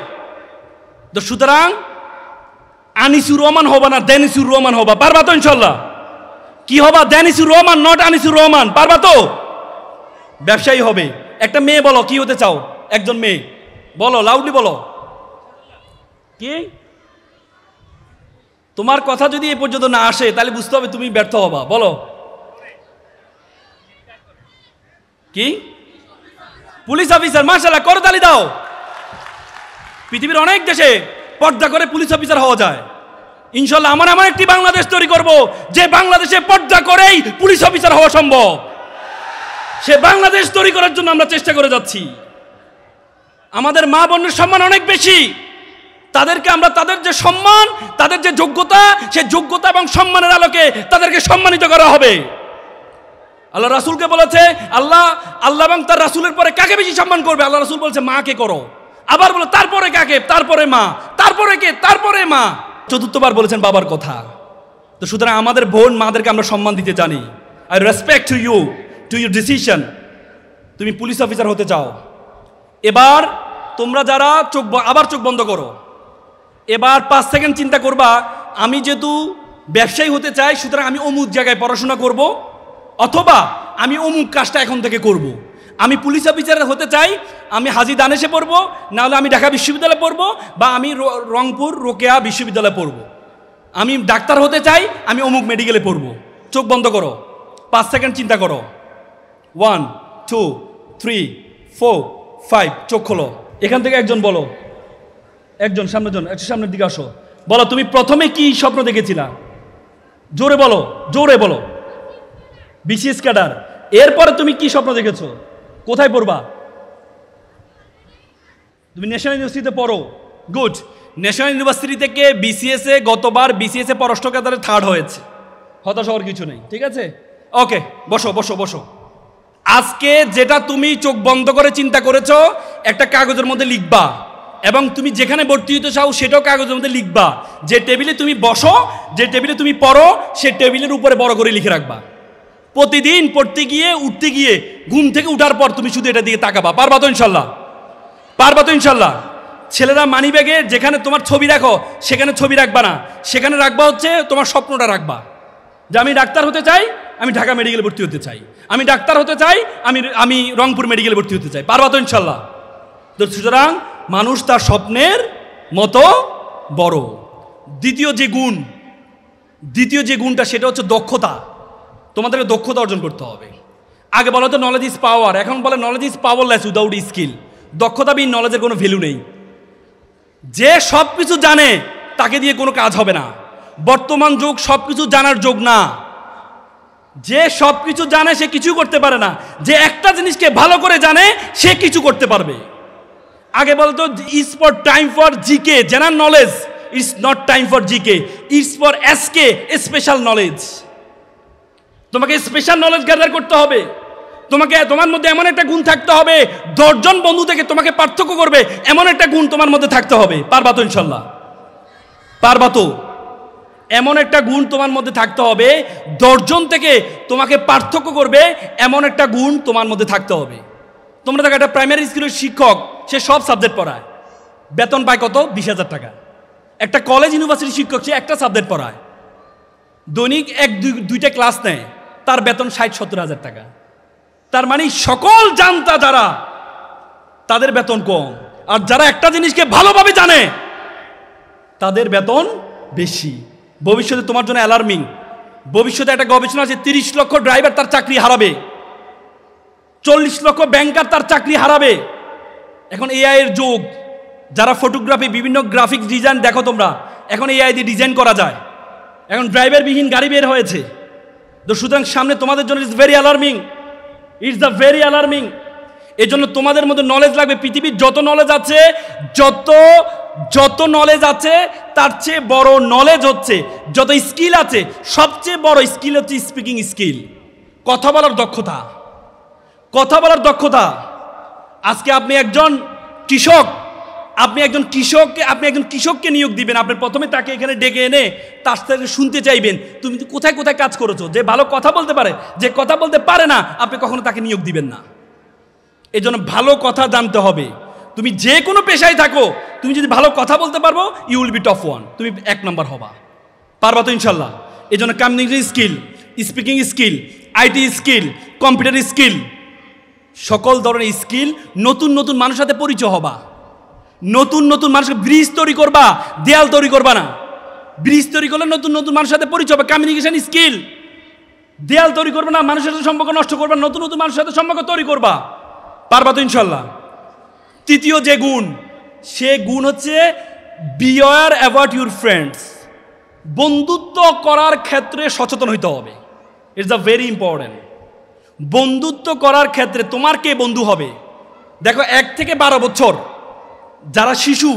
তো সুতরাং আনিসুর রহমান হবা না দেনিসুর রহমান হবা, পারবা তো ইনশাল্লাহ? কি হবা? দেনিসুর রহমান, নট আনিসুর রহমান, পারবা তো? ব্যবসায়ী হবে। একটা মেয়ে বলো কি হতে চাও, একজন মেয়ে বলো, লাউডলি বলো। কি তোমার কথা যদি এ পর্যন্ত না আসে তাহলে বুঝতে হবে তুমি ব্যর্থ হবা, বলো। কি? পুলিশ অফিসার, মাশাআল্লাহ, করতালি দাও। পৃথিবীর অনেক দেশে পর্দা করে পুলিশ অফিসার হওয়া যায়। ইনশাআল্লাহ আমরা এমন একটি বাংলাদেশ তৈরি করব যে বাংলাদেশে পর্দা করেই পুলিশ অফিসার হওয়া সম্ভব। সে বাংলাদেশ তৈরি করার জন্য আমরা চেষ্টা করে যাচ্ছি। আমাদের মা বোনের সম্মান অনেক বেশি, তাদেরকে আমরা তাদের যে সম্মান, তাদের যে যোগ্যতা, সে যোগ্যতা এবং সম্মানের আলোকে তাদেরকে সম্মানিত করা হবে। আল্লাহ রাসূলকে বলেছে আল্লাহ এবং তার রাসূলের পরে কাকে বেশি সম্মান করবে? আল্লাহ রাসূল বলেছে মাকে করো। আবার বলো তারপরে কাকে? তারপরে মা, তারপরে কে? তারপরে মা। চতুর্থবার বলেছেন বাবার কথা। তো সুতরাং আমাদের বোন মাদেরকে আমরা সম্মান দিতে জানি। I respect to you, to your decision. তুমি পুলিশ অফিসার হতে চাও। এবার তোমরা যারা আবার চোখ বন্ধ করো। এবার 5 সেকেন্ড চিন্তা করবা, আমি যেহেতু ব্যবসায়ী হতে চাই সুতরাং আমি অমুক জায়গায় পড়াশোনা করব, অথবা আমি অমুক কাজটা এখন থেকে করব। আমি পুলিশ অফিসার হতে চাই, আমি হাজী দানেশে পড়বো, নাহলে আমি ঢাকা বিশ্ববিদ্যালয়ে পড়বো, বা আমি রংপুর রোকেয়া বিশ্ববিদ্যালয়ে পড়বো। আমি ডাক্তার হতে চাই, আমি অমুক মেডিকেলে পড়বো। চোখ বন্ধ করো, 5 সেকেন্ড চিন্তা করো। 1 2 3 4 5, চোখ খোলো। এখান থেকে একজন বলো, একজন সামনের একটু সামনের দিকে আসো, বলো তুমি প্রথমে কি স্বপ্ন দেখেছিলা? জোরে বলো, জোরে বলো। BCS cadre. এরপরে তুমি কি স্বপ্ন দেখেছো? কোথায় পড়বা? তুমি ন্যাশনাল ইউনিভার্সিটিতে পড়ো, গুড। ন্যাশনাল ইউনিভার্সিটি থেকে বিসিএস এ গতবার বিসিএস এ পররাষ্ট্র ক্যাডারে 3rd হয়েছে, হতাশ হওয়ার কিছু নেই, ঠিক আছে? ওকে, বসো বসো বসো। আজকে যেটা তুমি চোখ বন্ধ করে চিন্তা করেছো একটা কাগজের মধ্যে লিখবা, এবং তুমি যেখানে ভর্তি হতে চাও সেটাও কাগজের মধ্যে লিখবা। যে টেবিলে তুমি বসো, যে টেবিলে তুমি পড়ো, সে টেবিলের উপরে বড় করে লিখে রাখবা। প্রতিদিন পড়তে গিয়ে উঠতে গিয়ে ঘুম থেকে উঠার পর তুমি শুধু এটা দিকে তাকাবা। পারবা তো ইনশাল্লাহ? পারবা তো ইনশাল্লাহ? ছেলেরা মানি ব্যাগে যেখানে তোমার ছবি রাখো সেখানে ছবি রাখবা না, সেখানে রাখবা হচ্ছে তোমার স্বপ্নটা রাখবা, যে আমি ডাক্তার হতে চাই, আমি ঢাকা মেডিকেলে ভর্তি হতে চাই, আমি ডাক্তার হতে চাই, আমি রংপুর মেডিকেলে ভর্তি হতে চাই। পারবা তো ইনশাল্লাহ? তো সুতরাং মানুষ তার স্বপ্নের মতো বড়। দ্বিতীয় যে গুণটা সেটা হচ্ছে দক্ষতা। তোমাদেরকে দক্ষতা অর্জন করতে হবে। আগে বলা হতো নলেজ ইজ পাওয়ার, এখন বলে knowledge is powerless without skill. দক্ষতাবিহীন নলেজের কোনো ভ্যালু নেই। যে সব কিছু জানে তাকে দিয়ে কোনো কাজ হবে না। বর্তমান যুগ সব কিছু জানার যুগ না। যে সব কিছু জানে সে কিছু করতে পারে না। যে একটা জিনিসকে ভালো করে জানে সে কিছু করতে পারবে। আগে বলতো is for time for GK general knowledge, it's not time for GK, it's for SK special knowledge. তোমাকে স্পেশাল নলেজ গ্যাদার করতে হবে। তোমার মধ্যে এমন একটা গুণ থাকতে হবে, 10 জন বন্ধু থেকে তোমাকে পার্থক্য করবে এমন একটা গুণ তোমার মধ্যে থাকতে হবে। পারবা তো ইনশাল্লাহ? পারবা তো? এমন একটা গুণ তোমার মধ্যে থাকতে হবে, 10 জন থেকে তোমাকে পার্থক্য করবে এমন একটা গুণ তোমার মধ্যে থাকতে হবে। তোমরা দেখো একটা প্রাইমারি স্কুলের শিক্ষক, সে সব সাবজেক্ট পড়ায়, বেতন পায় কত? 20,000 টাকা। একটা কলেজ ইউনিভার্সিটির শিক্ষক, সে একটা সাবজেক্ট পড়ায়, দৈনিক দুইটা ক্লাস নেয়, তার বেতন 60-70 হাজার টাকা। তার মানে সকল জানতা যারা, তাদের বেতন কম, আর যারা একটা জিনিসকে ভালোভাবে জানে তাদের বেতন বেশি। ভবিষ্যতে তোমার জন্য অ্যালার্মিং। ভবিষ্যতে একটা গবেষণা আছে, 30 লক্ষ ড্রাইভার তার চাকরি হারাবে, 40 লক্ষ ব্যাংকার তার চাকরি হারাবে। এখন এআই এর যুগ। যারা ফটোগ্রাফি, বিভিন্ন গ্রাফিক্স ডিজাইন দেখো তোমরা, এখন এআই দিয়ে ডিজাইন করা যায়। এখন ড্রাইভারবিহীন গাড়ি বের হয়েছে। তো সুতরাং সামনে তোমাদের জন্য it's very alarming, it's the very alarming. এই জন্য তোমাদের মধ্যে নলেজ লাগবে। পৃথিবীর যত নলেজ আছে, যত নলেজ আছে তার চেয়ে বড় নলেজ হচ্ছে, যত স্কিল আছে সবচেয়ে বড় স্কিল হচ্ছে স্পিকিং স্কিল, কথা বলার দক্ষতা। কথা বলার দক্ষতা। আজকে আপনি একজন কৃষককে নিয়োগ দিবেন। আপনি প্রথমে তাকে এখানে ডেকে এনে তার সাথে শুনতে চাইবেন তুমি কোথায় কোথায় কাজ করেছো। যে ভালো কথা বলতে পারে, যে কথা বলতে পারে না, আপনি কখনো তাকে নিয়োগ দিবেন না। এই জন্য ভালো কথা জানতে হবে। তুমি যে কোনো পেশায় থাকো, তুমি যদি ভালো কথা বলতে পারবো, ইউ উইল বি টপ 1, তুমি 1 নম্বর হবা। পারবা তো ইনশাল্লাহ? এই জন্য communication skill, speaking skill, IT skill, computer skill, সকল ধরনের স্কিল। নতুন নতুন মানুষের সাথে পরিচয় হবা, নতুন নতুন মানুষকে ব্রিজ তৈরি করবা, দেয়াল তৈরি করবা না। ব্রিজ তৈরি করলে নতুন নতুন মানুষের সাথে পরিচয় হবে, কমিউনিকেশন স্কিল। দেয়াল তৈরি করবে না, মানুষের সাথে সম্পর্ক নষ্ট করবে না, নতুন নতুন মানুষের সাথে সম্পর্ক তৈরি করবা। পারবা তো ইনশাল্লাহ? তৃতীয় যে গুণ, সে গুণ হচ্ছে বিওয়ার অ্যাবাউট ইউর ফ্রেন্ডস। বন্ধুত্ব করার ক্ষেত্রে সচেতন হইতে হবে। It's a very important. বন্ধুত্ব করার ক্ষেত্রে তোমার কে বন্ধু হবে? দেখো 1 থেকে 12 বছর যারা শিশু,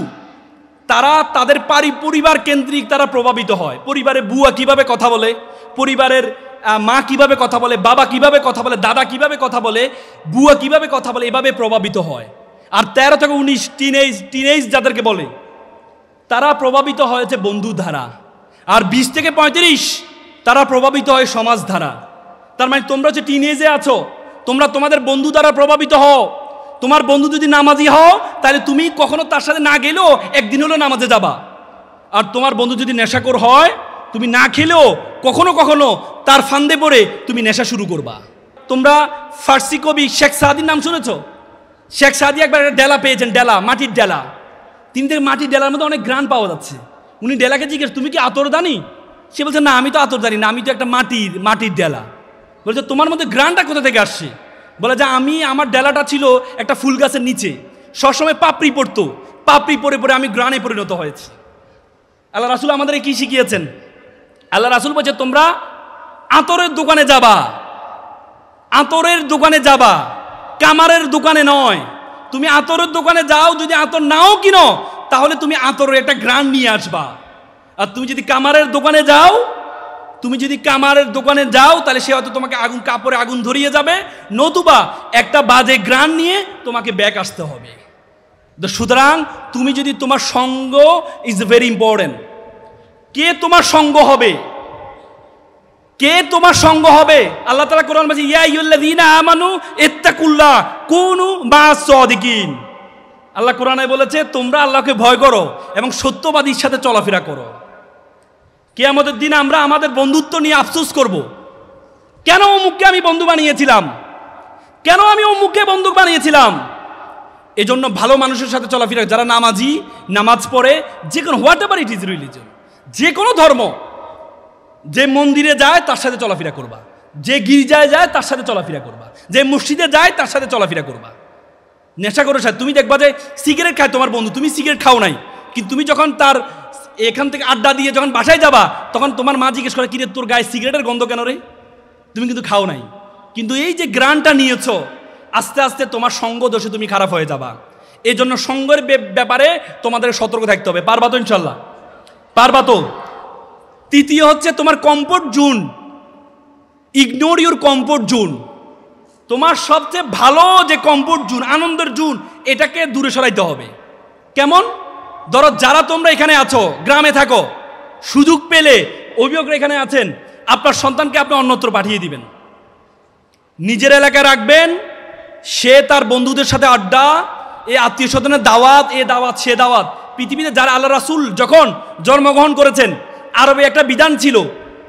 তারা তাদের পরিবার কেন্দ্রিক তারা প্রভাবিত হয়। পরিবারে বুয়া কিভাবে কথা বলে, পরিবারের মা কিভাবে কথা বলে, বাবা কিভাবে কথা বলে, দাদা কিভাবে কথা বলে, বুয়া কিভাবে কথা বলে, এভাবে প্রভাবিত হয়। আর 13 থেকে 19 টিনেজ যাদেরকে বলে, তারা প্রভাবিত হয়েছে বন্ধু ধারা। আর 20 থেকে 35 তারা প্রভাবিত হয় সমাজ ধারা। তার মানে তোমরা যে টিনেজে আছো, তোমরা তোমাদের বন্ধু দ্বারা প্রভাবিত হও। তোমার বন্ধু যদি নামাজি হও, তাহলে তুমি কখনো তার সাথে না গেলেও একদিন হলো নামাজে যাবা। আর তোমার বন্ধু যদি নেশাখোর হয়, তুমি না খেলেও কখনো কখনো তার ফান্দে পড়ে তুমি নেশা শুরু করবা। তোমরা ফার্সি কবি শেখ সাদির নাম শুনেছো? শেখ সাদি একবার একটা ডেলা পেয়েছেন, ডেলা, মাটির ডেলা। তিনি দেখেন মাটির ডেলার মধ্যে অনেক গ্রান পাওয়া যাচ্ছে। উনি ডেলাকে জিজ্ঞেস, তুমি কি আতরদানি? সে বলছে, না আমি তো আতরদানি না, আমি তো একটা মাটির ডেলা। বলছে, তোমার মধ্যে গ্রানটা কোথা থেকে আসছে? বলে যে আমার ডেলাটা ছিল একটা ফুল গাছের নিচে, সবসময় পাপড়ি পড়তো, পাপড়ি পরে পরে আমি গ্রানে পরিণত হয়েছি। আল্লাহ রাসূল আমাদের কি শিখিয়েছেন? আল্লাহ রাসূল বলছে, তোমরা আতরের দোকানে যাবা, আতরের দোকানে যাবা, কামারের দোকানে নয়। তুমি আতরের দোকানে যাও, যদি আতর নাও কিনো, তাহলে তুমি আতরের একটা গ্রান নিয়ে আসবা। আর তুমি যদি কামারের দোকানে যাও, তাহলে সে হয়তো তোমাকে কাপড়ে আগুন ধরিয়ে যাবে, নতুবা একটা বাজে গ্রান নিয়ে তোমাকে ব্যাক আসতে হবে। সুতরাং তুমি যদি, তোমার সঙ্গ ইজ ভেরি ইম্পর্টেন্ট। কে তোমার সঙ্গ হবে? কে তোমার সঙ্গ হবে? আল্লাহ তাআলা কোরআন বলছে ইয়া আইয়ুল্লাযীনা আমানু ইত্তাকুল্লাহ কুনু মা'আস সাদিকিন। আল্লাহ কোরআনে বলেছে তোমরা আল্লাহকে ভয় করো এবং সত্যবাদীর সাথে চলাফেরা করো। কিয়ামতের দিন আমরা আমাদের বন্ধুত্ব নিয়ে আফসোস করব, কেন অমুককে আমি বন্ধু বানিয়েছিলাম, কেন আমি অমুককে বন্ধু বানিয়েছিলাম। এজন্য ভালো মানুষের সাথে চলাফেরা, যারা নামাজি, নামাজ পড়ে, যে কোনো what ever it is religion, যে কোনো ধর্ম, যে মন্দিরে যায় তার সাথে চলাফেরা করবা, যে গির্জায় যায় তার সাথে চলাফেরা করবা, যে মসজিদে যায় তার সাথে চলাফেরা করবা। নেশা করো সাথে, তুমি দেখবা যে সিগারেট খায় তোমার বন্ধু, তুমি সিগারেট খাও নাই, কিন্তু তুমি যখন তার এখান থেকে আড্ডা দিয়ে যখন বাসায় যাবা, তখন তোমার মা জিজ্ঞেস করে কিরে তোর গায়ে সিগারেটের গন্ধ কেন রে, তুমি কিন্তু খাও নাই। কিন্তু এই যে গ্রানটা নিয়েছো, আস্তে আস্তে তোমার সঙ্গ দোষে তুমি খারাপ হয়ে যাবা। এই জন্য সঙ্গের ব্যাপারে তোমাদের সতর্ক থাকতে হবে। পারবা তো ইনশাল্লাহ? পারবা তো? তৃতীয় হচ্ছে তোমার comfort zone, ignore your comfort zone. তোমার সবচেয়ে ভালো যে কমফোর্ট জোন, আনন্দের জোন, এটাকে দূরে সরাইতে হবে। কেমন? ধরো যারা তোমরা এখানে আছো, গ্রামে থাকো, সুযোগ পেলে অভিভাবকরা এখানে আছেন, আপনার সন্তানকে আপনি অন্যত্র পাঠিয়ে দিবেন, নিজের এলাকায় রাখবেন, সে তার বন্ধুদের সাথে আড্ডা, এ আত্মীয় স্বজনের দাওয়াত, এ দাওয়াত সে দাওয়াত। পৃথিবীতে যারা আল্লাহ রাসূল যখন জন্মগ্রহণ করেছেন, আরবে একটা বিধান ছিল,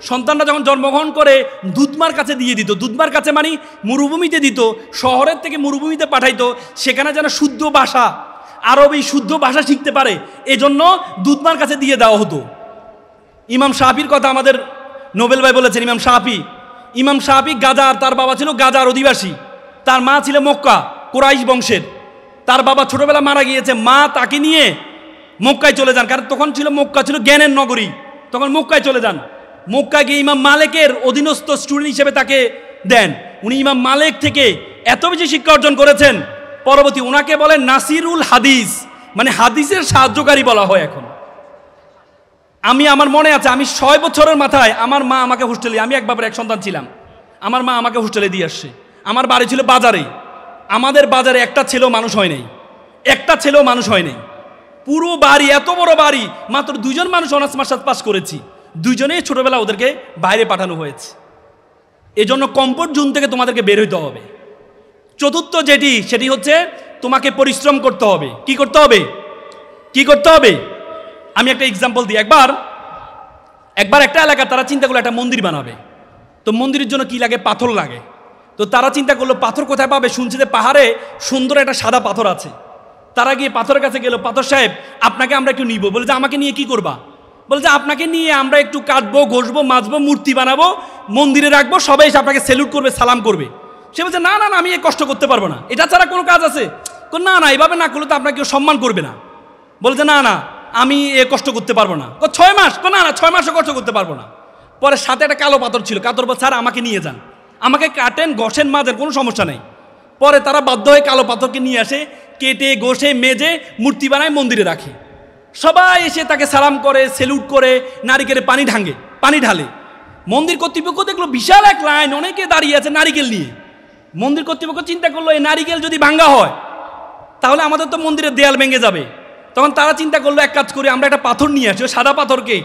সন্তানরা যখন জন্মগ্রহণ করে দুধমার কাছে দিয়ে দিত। দুধমার কাছে মানে মরুভূমিতে দিত, শহরের থেকে মরুভূমিতে পাঠাইতো, সেখানে যেন শুদ্ধ ভাষা, আরবি শুদ্ধ ভাষা শিখতে পারে, এজন্য দুধমার কাছে দিয়ে দেওয়া হতো। ইমাম শাফির কথা আমাদের নোবেল ভাই বলেছেন। ইমাম শাফি গাজার, তার বাবা ছিল গাজার অধিবাসী, তার মা ছিল মক্কা কুরাইশ বংশের। তার বাবা ছোটবেলা মারা গিয়েছে, মা তাকে নিয়ে মক্কায় চলে যান, কারণ তখন ছিল মক্কা ছিল জ্ঞানের নগরী, তখন মক্কায় চলে যান। মক্কায় গিয়ে ইমাম মালিকের অধীনস্থ স্টুডেন্ট হিসেবে তাকে দেন। উনি ইমাম মালিক থেকে এত বেশি শিক্ষা অর্জন করেছেন, পরবর্তী ওনাকে বলেন নাসিরুল হাদিস, মানে হাদিসের সাহায্যকারী বলা হয় এখন। আমার মনে আছে, আমি 6 বছরের মাথায় আমার মা আমাকে হোস্টেলে, আমি এক বাবার এক সন্তান ছিলাম, আমার মা আমাকে হোস্টেলে দিয়ে আসছে। আমার বাড়ি ছিল বাজারে, আমাদের বাজারে একটা ছেলেও মানুষ হয় নাই, একটা ছেলেও মানুষ হয় নাই। পুরো বাড়ি, এত বড় বাড়ি, মাত্র 2 জন মানুষ অনার্স মাস্টার্স পাস করেছি, 2 জনেই ছোটবেলা ওদেরকে বাইরে পাঠানো হয়েছে। এজন্য কমফোর্ট জোন থেকে তোমাদেরকে বের হইতে হবে। চতুর্থ সেটি হচ্ছে তোমাকে পরিশ্রম করতে হবে। কি করতে হবে? কি করতে হবে? আমি একটা এক্সাম্পল দিই। একবার একটা এলাকা তারা চিন্তা করলো একটা মন্দির বানাবে। তো মন্দিরের জন্য কি লাগে? পাথর লাগে। তো তারা চিন্তা করলো পাথর কোথায় পাবে? শুনছে যে পাহাড়ে সুন্দর একটা সাদা পাথর আছে। তারা গিয়ে পাথরের কাছে গেল, পাথর সাহেব আপনাকে আমরা একটু নিব। বলে যে আমাকে নিয়ে কি করবা? বলে যে আপনাকে নিয়ে আমরা একটু কাটবো, ঘষবো, মাজবো, মূর্তি বানাবো, মন্দিরে রাখবো, সবাই এসে আপনাকে স্যালুট করবে, সালাম করবে। সে বলছে না না না, আমি এই কষ্ট করতে পারবো না, এটা ছাড়া কোনো কাজ আছে? না না, এভাবে না করলে তো আপনাকে কেউ সম্মান করবে না। বলে যে না না, আমি এ কষ্ট করতে পারবো না। 6 মাস? না না, 6 মাসও কষ্ট করতে পারবো না। পরে সাথে একটা কালো পাথর ছিল, কাতর বল স্যার আমাকে নিয়ে যান, আমাকে কাটেন, ঘষেন, মাজেন, কোনো সমস্যা নেই। পরে তারা বাধ্য হয়ে কালো পাথরকে নিয়ে আসে, কেটে ঘষে মেজে মূর্তি বানায়, মন্দিরে রাখে। সবাই এসে তাকে সালাম করে, সেলুট করে, নারিকেলে পানি ঢালে। মন্দির কর্তৃপক্ষ দেখলো বিশাল এক লাইন, অনেকে দাঁড়িয়ে আছে নারিকেল নিয়ে। মন্দির কর্তৃপক্ষ চিন্তা করলো এই নারিকেল যদি ভাঙ্গা হয় তাহলে আমাদের তো মন্দিরের দেয়াল ভেঙে যাবে। তখন তারা চিন্তা করলো এক কাজ করি, আমরা একটা পাথর নিয়ে আসি, সাদা পাথরকে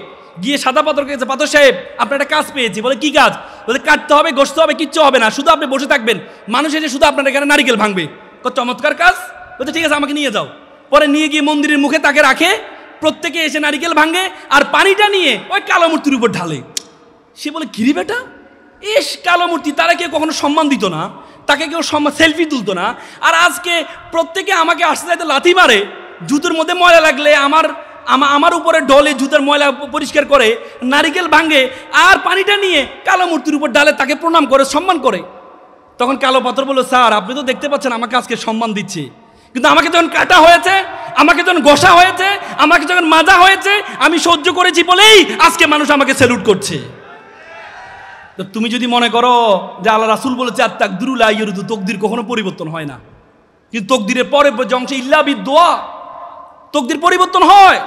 গিয়ে সাদা পাথরকে, পাথর সাহেব আপনার একটা কাজ পেয়েছি। বলে কি কাজ? বলে কাটতে হবে, ঘষতে হবে, কিচ্ছু হবে না, শুধু আপনি বসে থাকবেন, মানুষ এসে শুধু আপনার এখানে নারিকেল ভাঙবে। চমৎকার কাজ। বলছে ঠিক আছে, আমাকে নিয়ে যাও। পরে নিয়ে গিয়ে মন্দিরের মুখে তাকে রাখে, প্রত্যেকে এসে নারিকেল ভাঙে, আর পানিটা নিয়ে ওই কালো মূর্তির উপর ঢালে। সে বলে কিরি বেটা, এস কালো মূর্তি, তারা কেউ কখনো সম্মান দিত না, তাকে কেউ সেলফি তুলতো না। আর আজকে প্রত্যেকে আমাকে আসতে যাইতে লাথি মারে, জুতোর মধ্যে ময়লা লাগলে আমার উপরে ডলে জুতার ময়লা পরিষ্কার করে, নারিকেল ভাঙে, আর পানিটা নিয়ে কালো মূর্তির উপর ডালে, তাকে প্রণাম করে, সম্মান করে। তখন কালো পাথর বলল স্যার আপনি তো দেখতে পাচ্ছেন আমাকে আজকে সম্মান দিচ্ছে, কিন্তু আমাকে যখন কাটা হয়েছে, আমাকে যখন ঘষা হয়েছে, আমাকে যখন মাজা হয়েছে, আমি সহ্য করেছি বলেই আজকে মানুষ আমাকে স্যালুট করছে। তো তুমি যদি মনে করো যে আল্লাহ রাসূল বলেছে আর তাকদিরু লা ইউরিদু, তকদির কখনো পরিবর্তন হয় না, কিন্তু তকদিরের পরে যে অংশ ইল্লা বিদুয়া, তকদির পরিবর্তন হয়।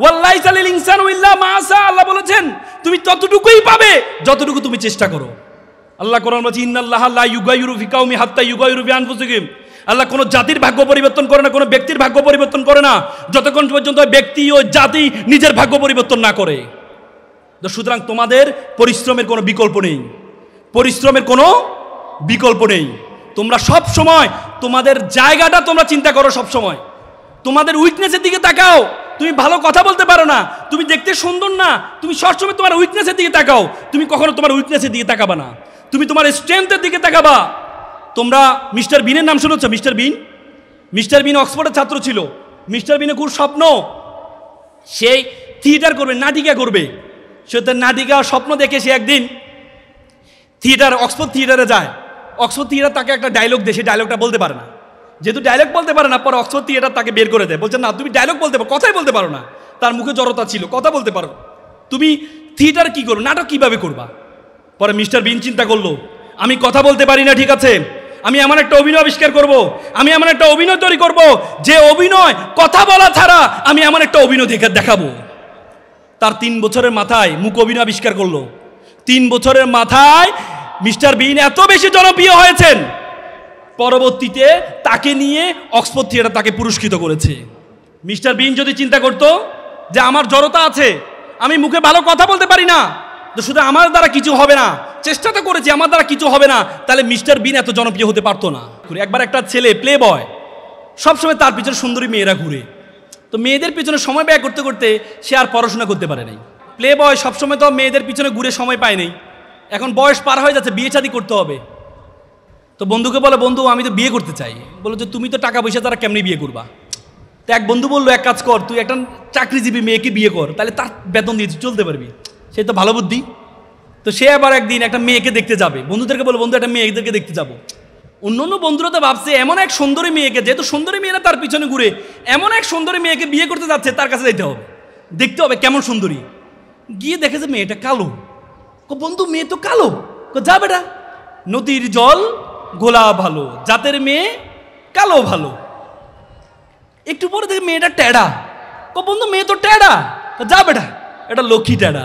ওয়াল্লাইসা লিল ইনসানু ইল্লা মা সা, আল্লাহ বলেছেন তুমি ততটুকুই পাবে যতটুকু তুমি চেষ্টা করো। আল্লাহ কোরআন বলছে ইন্নাল্লাহা লা ইউগাইরু ফি কাউমি হাত্তা ইউগাইরু ফি আনফুসিহিম। আল্লাহ কোনো জাতির ভাগ্য পরিবর্তন করে না, কোনো ব্যক্তির ভাগ্য পরিবর্তন করে না, যতক্ষণ পর্যন্ত ব্যক্তি ও জাতি নিজের ভাগ্য পরিবর্তন না করে। তো সুতরাং তোমাদের পরিশ্রমের কোনো বিকল্প নেই, পরিশ্রমের কোনো বিকল্প নেই। তোমরা সব সময় তোমাদের জায়গাটা তোমরা চিন্তা করো, সব সময় তোমাদের উইকনেসের দিকে তাকাও। তুমি ভালো কথা বলতে পারো না, তুমি দেখতে সুন্দর না, তুমি সবসময় তোমার উইকনেসের দিকে তাকাও। তুমি কখনো তোমার উইকনেসের দিকে তাকাবা না, তুমি তোমার স্ট্রেংথের দিকে তাকাবা। তোমরা মিস্টার বিনের নাম শুনেছ? মিস্টার বিন অক্সফোর্ডের ছাত্র ছিল। মিস্টার বিনের খুব স্বপ্ন সেই থিয়েটার করবে, নাটিকা করবে। সে তার নাটিকা স্বপ্ন দেখে সে একদিন অক্সফোর্ড থিয়েটারে যায়। অক্সফোর্ড থিয়েটার তাকে একটা ডায়লগ দেয়, সে ডায়লগটা বলতে পারে না। যেহেতু ডায়লগ বলতে পারে না, পরে অক্সফোর্ড থিয়েটার তাকে বের করে দেয়, বলছে না তুমি ডায়লগ বলতে পারো, কথাই বলতে পারো না। তার মুখে জড়তা ছিল, কথা বলতে পারো, তুমি থিয়েটার কি করো, নাটক কিভাবে করবা? পরে মিস্টার বিন চিন্তা করলো, আমি কথা বলতে পারি না, ঠিক আছে, আমি এমন একটা অভিনয় আবিষ্কার করব, আমি এমন একটা অভিনয় তৈরি করব যে অভিনয় কথা বলা ছাড়া আমি এমন একটা অভিনয় দেখাবো। তার 3 বছরের মাথায় মুখ অভিনয় আবিষ্কার করলো। 3 বছরের মাথায় মিস্টার বিন এত বেশি জনপ্রিয় হয়েছেন, পরবর্তীতে তাকে নিয়ে অক্সফোর্ড থিয়েটার তাকে পুরস্কৃত করেছে। মিস্টার বিন যদি চিন্তা করতো যে আমার জড়তা আছে, আমি মুখে ভালো কথা বলতে পারি না, তো শুধু আমার দ্বারা কিছু হবে না, চেষ্টা তো করেছি, আমার দ্বারা কিছু হবে না, তাহলে মিস্টার বিন এত জনপ্রিয় হতে পারতো না। একবার একটা ছেলে প্লে বয়, সবসময় তার পিছনে সুন্দরী মেয়েরা ঘুরে, তো মেয়েদের পিছনে সময় ব্যয় করতে করতে সে আর পড়াশোনা করতে পারে নাই। প্লে বয় সবসময় তো মেয়েদের পিছনে ঘুরে সময় পায় নাই, এখন বয়স পার হয়ে যাচ্ছে, বিয়ে শাদী করতে হবে। তো বন্ধুকে বলে, বন্ধু আমি তো বিয়ে করতে চাই। বলো যে তুমি তো টাকা পয়সা তারা কেমনি বিয়ে করবা? তো এক বন্ধু বললো, এক কাজ কর, তুই একটা চাকরিজীবী মেয়েকে বিয়ে কর, তাহলে তার বেতন দিয়ে চলতে পারবি। সে তো ভালো বুদ্ধি। তো সে আবার একদিন একটা মেয়েকে দেখতে যাবে, বন্ধুদেরকে বলো, বন্ধু একটা মেয়েদেরকে দেখতে যাবো। অন্য বন্ধুরা তো ভাবছে এমন এক সুন্দরী মেয়েকে, যেহেতু সুন্দরী মেয়েরা তার পিছনে ঘুরে, এমন এক সুন্দরী মেয়েকে বিয়ে করতে যাচ্ছে, তার কাছে যেতে হবে, দেখতে হবে কেমন সুন্দরী। গিয়ে দেখে যে মেয়েটা কালো। বন্ধু মেয়ে তো কালো। যা বেটা, নদীর জল গোলা ভালো, জাতের মেয়ে কালো ভালো। একটু পরে দেখে মেয়েটা ট্যাড়া। বন্ধু মেয়ে তো ট্যাড়া, যা বেটা, এটা লক্ষ্মী ট্যাড়া।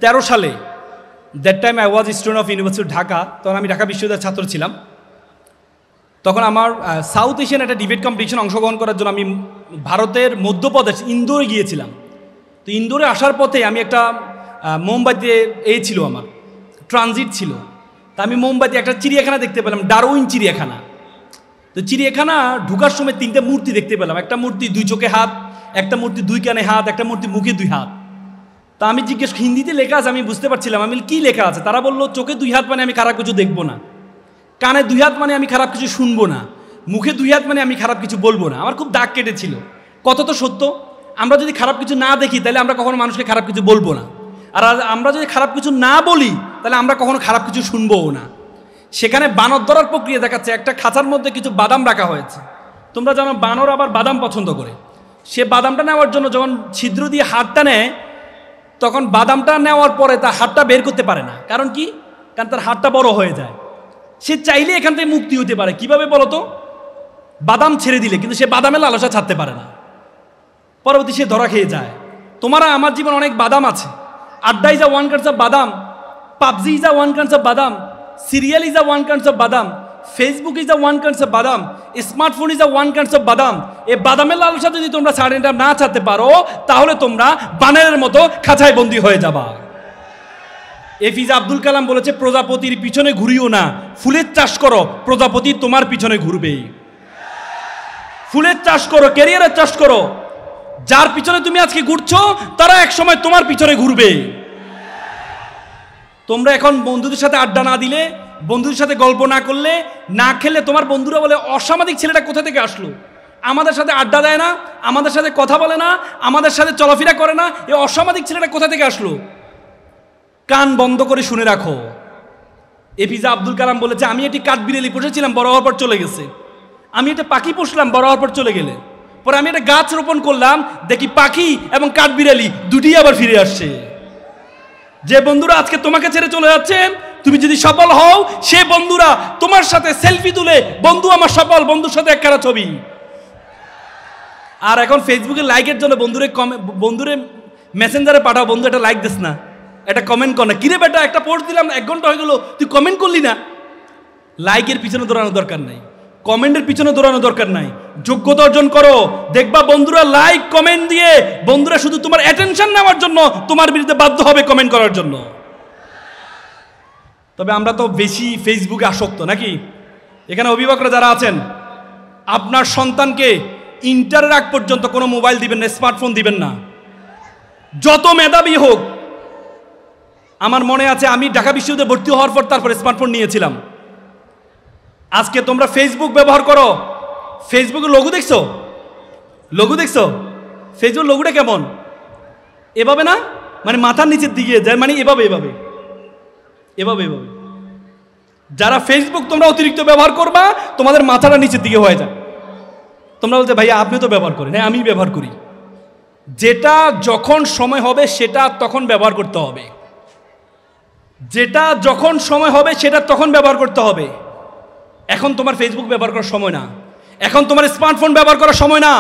13 সালে, that time I was student of university Dhaka, তখন আমি ঢাকা বিশ্ববিদ্যালয়ের ছাত্র ছিলাম। তখন আমার সাউথ এশিয়ান একটা ডিবেট কম্পিটিশন অংশগ্রহণ করার জন্য আমি ভারতের মধ্যপ্রদেশ ইন্দোরে গিয়েছিলাম। তো ইন্দোরে আসার পথে আমি একটা মুম্বাইতে ছিল, আমার ট্রানজিট ছিল। তা আমি মুম্বাইতে একটা চিড়িয়াখানা দেখতে পেলাম, ডারউইন চিড়িয়াখানা। তো চিড়িয়াখানা ঢুকার সময় 3টে মূর্তি দেখতে পেলাম। একটা মূর্তি 2 চোখে হাত, একটা মূর্তি 2 কানে হাত, একটা মূর্তি মুখে 2 হাত। তা আমি জিজ্ঞেস, হিন্দিতে লেখা আছে, আমি বুঝতে পারছিলাম, আমি কি লেখা আছে? তারা বললো চোখে 2 হাত মানে আমি খারাপ কিছু দেখবো না, কানে 2 হাত মানে আমি খারাপ কিছু শুনবো না, মুখে 2 হাত মানে আমি খারাপ কিছু বলবো না। আমার খুব দাগ কেটেছিল। কত তো সত্য, আমরা যদি খারাপ কিছু না দেখি তাহলে আমরা কখনো মানুষকে খারাপ কিছু বলবো না, আর আমরা যদি খারাপ কিছু না বলি তাহলে আমরা কখনো খারাপ কিছু শুনবোও না। সেখানে বানর ধরার প্রক্রিয়া দেখাচ্ছে, একটা খাঁচার মধ্যে কিছু বাদাম রাখা হয়েছে। তোমরা জানো বানর আবার বাদাম পছন্দ করে। সে বাদামটা নেওয়ার জন্য যখন ছিদ্র দিয়ে হাতটা নেয়, তখন বাদামটা নেওয়ার পরে তার হাতটা বের করতে পারে না। কারণ কি? কারণ তার হাতটা বড় হয়ে যায়। সে চাইলে এখান থেকে মুক্তি হতে পারে, কিভাবে বলো তো? বাদাম ছেড়ে দিলে, কিন্তু সে বাদামের লালসা ছাড়তে পারে না, পরবর্তী সে ধরা খেয়ে যায়। তোমারা আমার জীবন অনেক বাদাম আছে। আড্ডা is a one kinds of বাদাম, PUBG is a one kinds of বাদাম, serial is a one kinds of বাদাম, Facebook is a one kinds of বাদাম, smartphone is a one kinds of বাদাম। এই বাদামের লালসা যদি তোমরা না ছাড়তে পারো, তাহলে তোমরা বানরের মতো খাঁচায় বন্দী হয়ে যাবা। এপিজে আব্দুল কালাম বলেছে, প্রজাপতির পিছনে ঘুরিও না, ফুলের চাষ করো, প্রজাপতি তোমার পিছনে ঘুরবে। ফুলের চাষ করো, ক্যারিয়ারের চাষ করো। যার পিছনে তুমি আজকে ঘুরছো, তারা এক সময় তোমার পিছনে ঘুরবে। তোমরা এখন বন্ধুদের সাথে আড্ডা না দিলে, বন্ধুদের সাথে গল্প না করলে, না খেলে, তোমার বন্ধুরা বলে অসামাজিক ছেলেটা কোথা থেকে আসলো, আমাদের সাথে আড্ডা দেয় না, আমাদের সাথে কথা বলে না, আমাদের সাথে চলাফেরা করে না, এই অসামাজিক ছেলেটা কোথা থেকে আসলো? কান বন্ধ করে শুনে রাখো। এপিজে আব্দুল কালাম বলেছে, আমি একটি কাঠবিড়ালি পুষেছিলাম, বড় হওয়ার পর চলে গেছে। আমি একটা পাখি পুষলাম, বড় হওয়ার পর চলে গেলে। পরে আমি একটা গাছ রোপণ করলাম, দেখি পাখি এবং কাঠবিড়ালি দুটিই আবার ফিরে আসছে। যে বন্ধুরা আজকে তোমাকে ছেড়ে চলে যাচ্ছে, তুমি যদি সফল হও, সে বন্ধুরা তোমার সাথে সেলফি তুলে, বন্ধু আমার সফল, বন্ধুর সাথে একখানা ছবি। আর এখন ফেসবুকে লাইকের জন্য বন্ধুরে মেসেঞ্জারে পাঠাও, বন্ধু একটা লাইক দিস না, একটা কমেন্ট কর না। কিরে বেটা, একটা পোস্ট দিলাম 1 ঘন্টা হয়ে গেল, তুই কমেন্ট করলি না। লাইকের পিছনে দৌড়ানোর দরকার নাই। কমেন্টের পিছনে দৌড়ানো দরকার নাই, যোগ্যতা অর্জন করো। দেখবা বন্ধুরা লাইক কমেন্ট দিয়ে বন্ধুরা শুধু তোমার অ্যাটেনশন নেওয়ার জন্য তোমার বিরুদ্ধে বাধ্য হবে কমেন্ট করার জন্য। তবে আমরা তো বেশি ফেসবুকে আসক্ত নাকি? এখানে অভিভাবকরা যারা আছেন, আপনার সন্তানকে ইন্টারের আগ পর্যন্ত কোনো মোবাইল দিবেন না, স্মার্টফোন দিবেন না, যত মেধাবী হোক। আমার মনে আছে আমি ঢাকা বিশ্ববিদ্যালয়ে ভর্তি হওয়ার পর তারপরে স্মার্টফোন নিয়েছিলাম। আজকে তোমরা ফেসবুক ব্যবহার করো, ফেসবুকের লোগো দেখছো? লোগো দেখছো? ফেসবুক লোগোটা কেমন? এভাবে না, মানে মাথার নিচের দিকে যায়, মানে এভাবে এভাবে এভাবে এভাবে। যারা ফেসবুক তোমরা অতিরিক্ত ব্যবহার করবা, তোমাদের মাথাটা নিচের দিকে হয়ে যায়। তোমরা বলতে ভাইয়া আপনি তো ব্যবহার করেন, হ্যাঁ আমি ব্যবহার করি। যেটা যখন সময় হবে সেটা তখন ব্যবহার করতে হবে, যেটা যখন সময় হবে সেটা তখন ব্যবহার করতে হবে। এখন তোমার ফেসবুক ব্যবহার করার সময় না, এখন তোমার স্মার্টফোন ব্যবহার করার সময় না।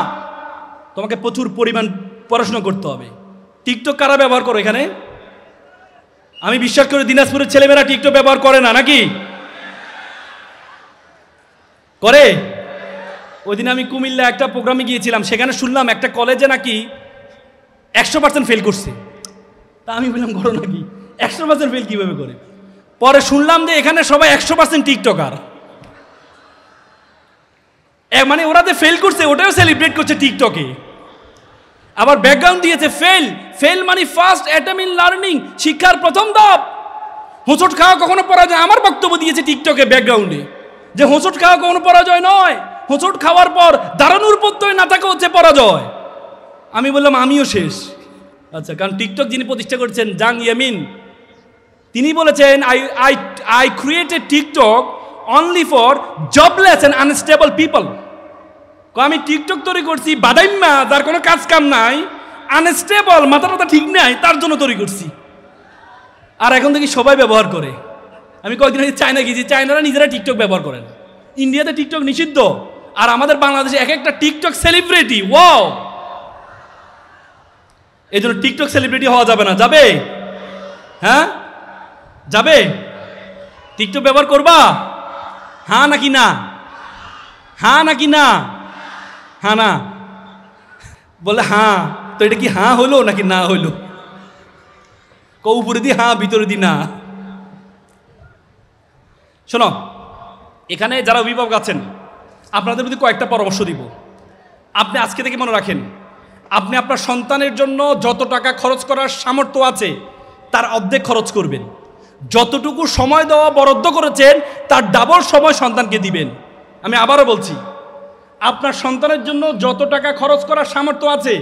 তোমাকে প্রচুর পরিমাণ পড়াশোনা করতে হবে। টিকটক কারা ব্যবহার করো এখানে? আমি বিশ্বাস করি দিনাজপুরের ছেলেমেয়েরা টিকটক ব্যবহার করে না, নাকি করে? ওই দিন আমি কুমিল্লা একটা প্রোগ্রামে গিয়েছিলাম, সেখানে শুনলাম একটা কলেজে নাকি 100% ফেল করছে। তা আমি বললাম করো নাকি, 100% ফেল কিভাবে করে? পরে শুনলাম যে এখানে সবাই 100% টিকটকার। মানে ওরা যে ফেল করছে ওটাও সেলিব্রেট করছে টিকটকে। আবার ব্যাকগ্রাউন্ড দিয়েছে ফেল, ফেল মানে ফার্স্ট অ্যাটেম্প ইন লার্নিং, শিক্ষার প্রথম ধাপ। হোঁচট খাওয়া কখনো পরাজয়, আমার বক্তব্য দিয়েছে টিকটকে ব্যাকগ্রাউন্ডে যে হোঁচট খাওয়া কখনো পরাজয় নয়, হোঁচট খাওয়ার পর দাঁড়ানোর প্রত্যয় না থাকা হচ্ছে পরাজয়। আমি বললাম আমিও শেষ। আচ্ছা, কারণ টিকটক যিনি প্রতিষ্ঠা করেছেন জাং ইয়ামিন, তিনি বলেছেন I created TikTok only for jobless and unstable people. আমি টিকটক তৈরি করছি বাদাইম্মা, যার কোনো কাজ কাম নাই, আনস্টেবল, মাথা টাথা ঠিক নাই, তার জন্য তৈরি করছি। আর এখন দেখি সবাই ব্যবহার করে। আমি কয়েকদিন আগে চায়না গিয়েছি, চায়নারা নিজেরা টিকটক ব্যবহার করেন। ইন্ডিয়াতে টিকটক নিষিদ্ধ, আর আমাদের বাংলাদেশে এক একটা টিকটক সেলিব্রিটি। ওয়াও! এই জন্য টিকটক সেলিব্রিটি হওয়া যাবে না। যাবে? হ্যাঁ যাবে? টিকটক ব্যবহার করবা? হ্যাঁ নাকি না? হ্যাঁ নাকি না? হ্যাঁ না বলে হ্যাঁ। তো এটা কি হ্যাঁ হলো নাকি না হইলো? উপরে দি হ্যাঁ, ভিতরে দি না। শোনো, এখানে যারা অভিভাবক আছেন আপনাদের প্রতি কয়েকটা পরামর্শ দিব। আপনি আজকে থেকে মনে রাখেন, আপনি আপনার সন্তানের জন্য যত টাকা খরচ করার সামর্থ্য আছে তার অর্ধেক খরচ করবেন। যতটুকু সময় দেওয়া বরাদ্দ করেছেন তার ডাবল সময় সন্তানকে দিবেন। আমি আবারও বলছি, আপনার সন্তানের জন্য যত টাকা খরচ করার সামর্থ্য আছে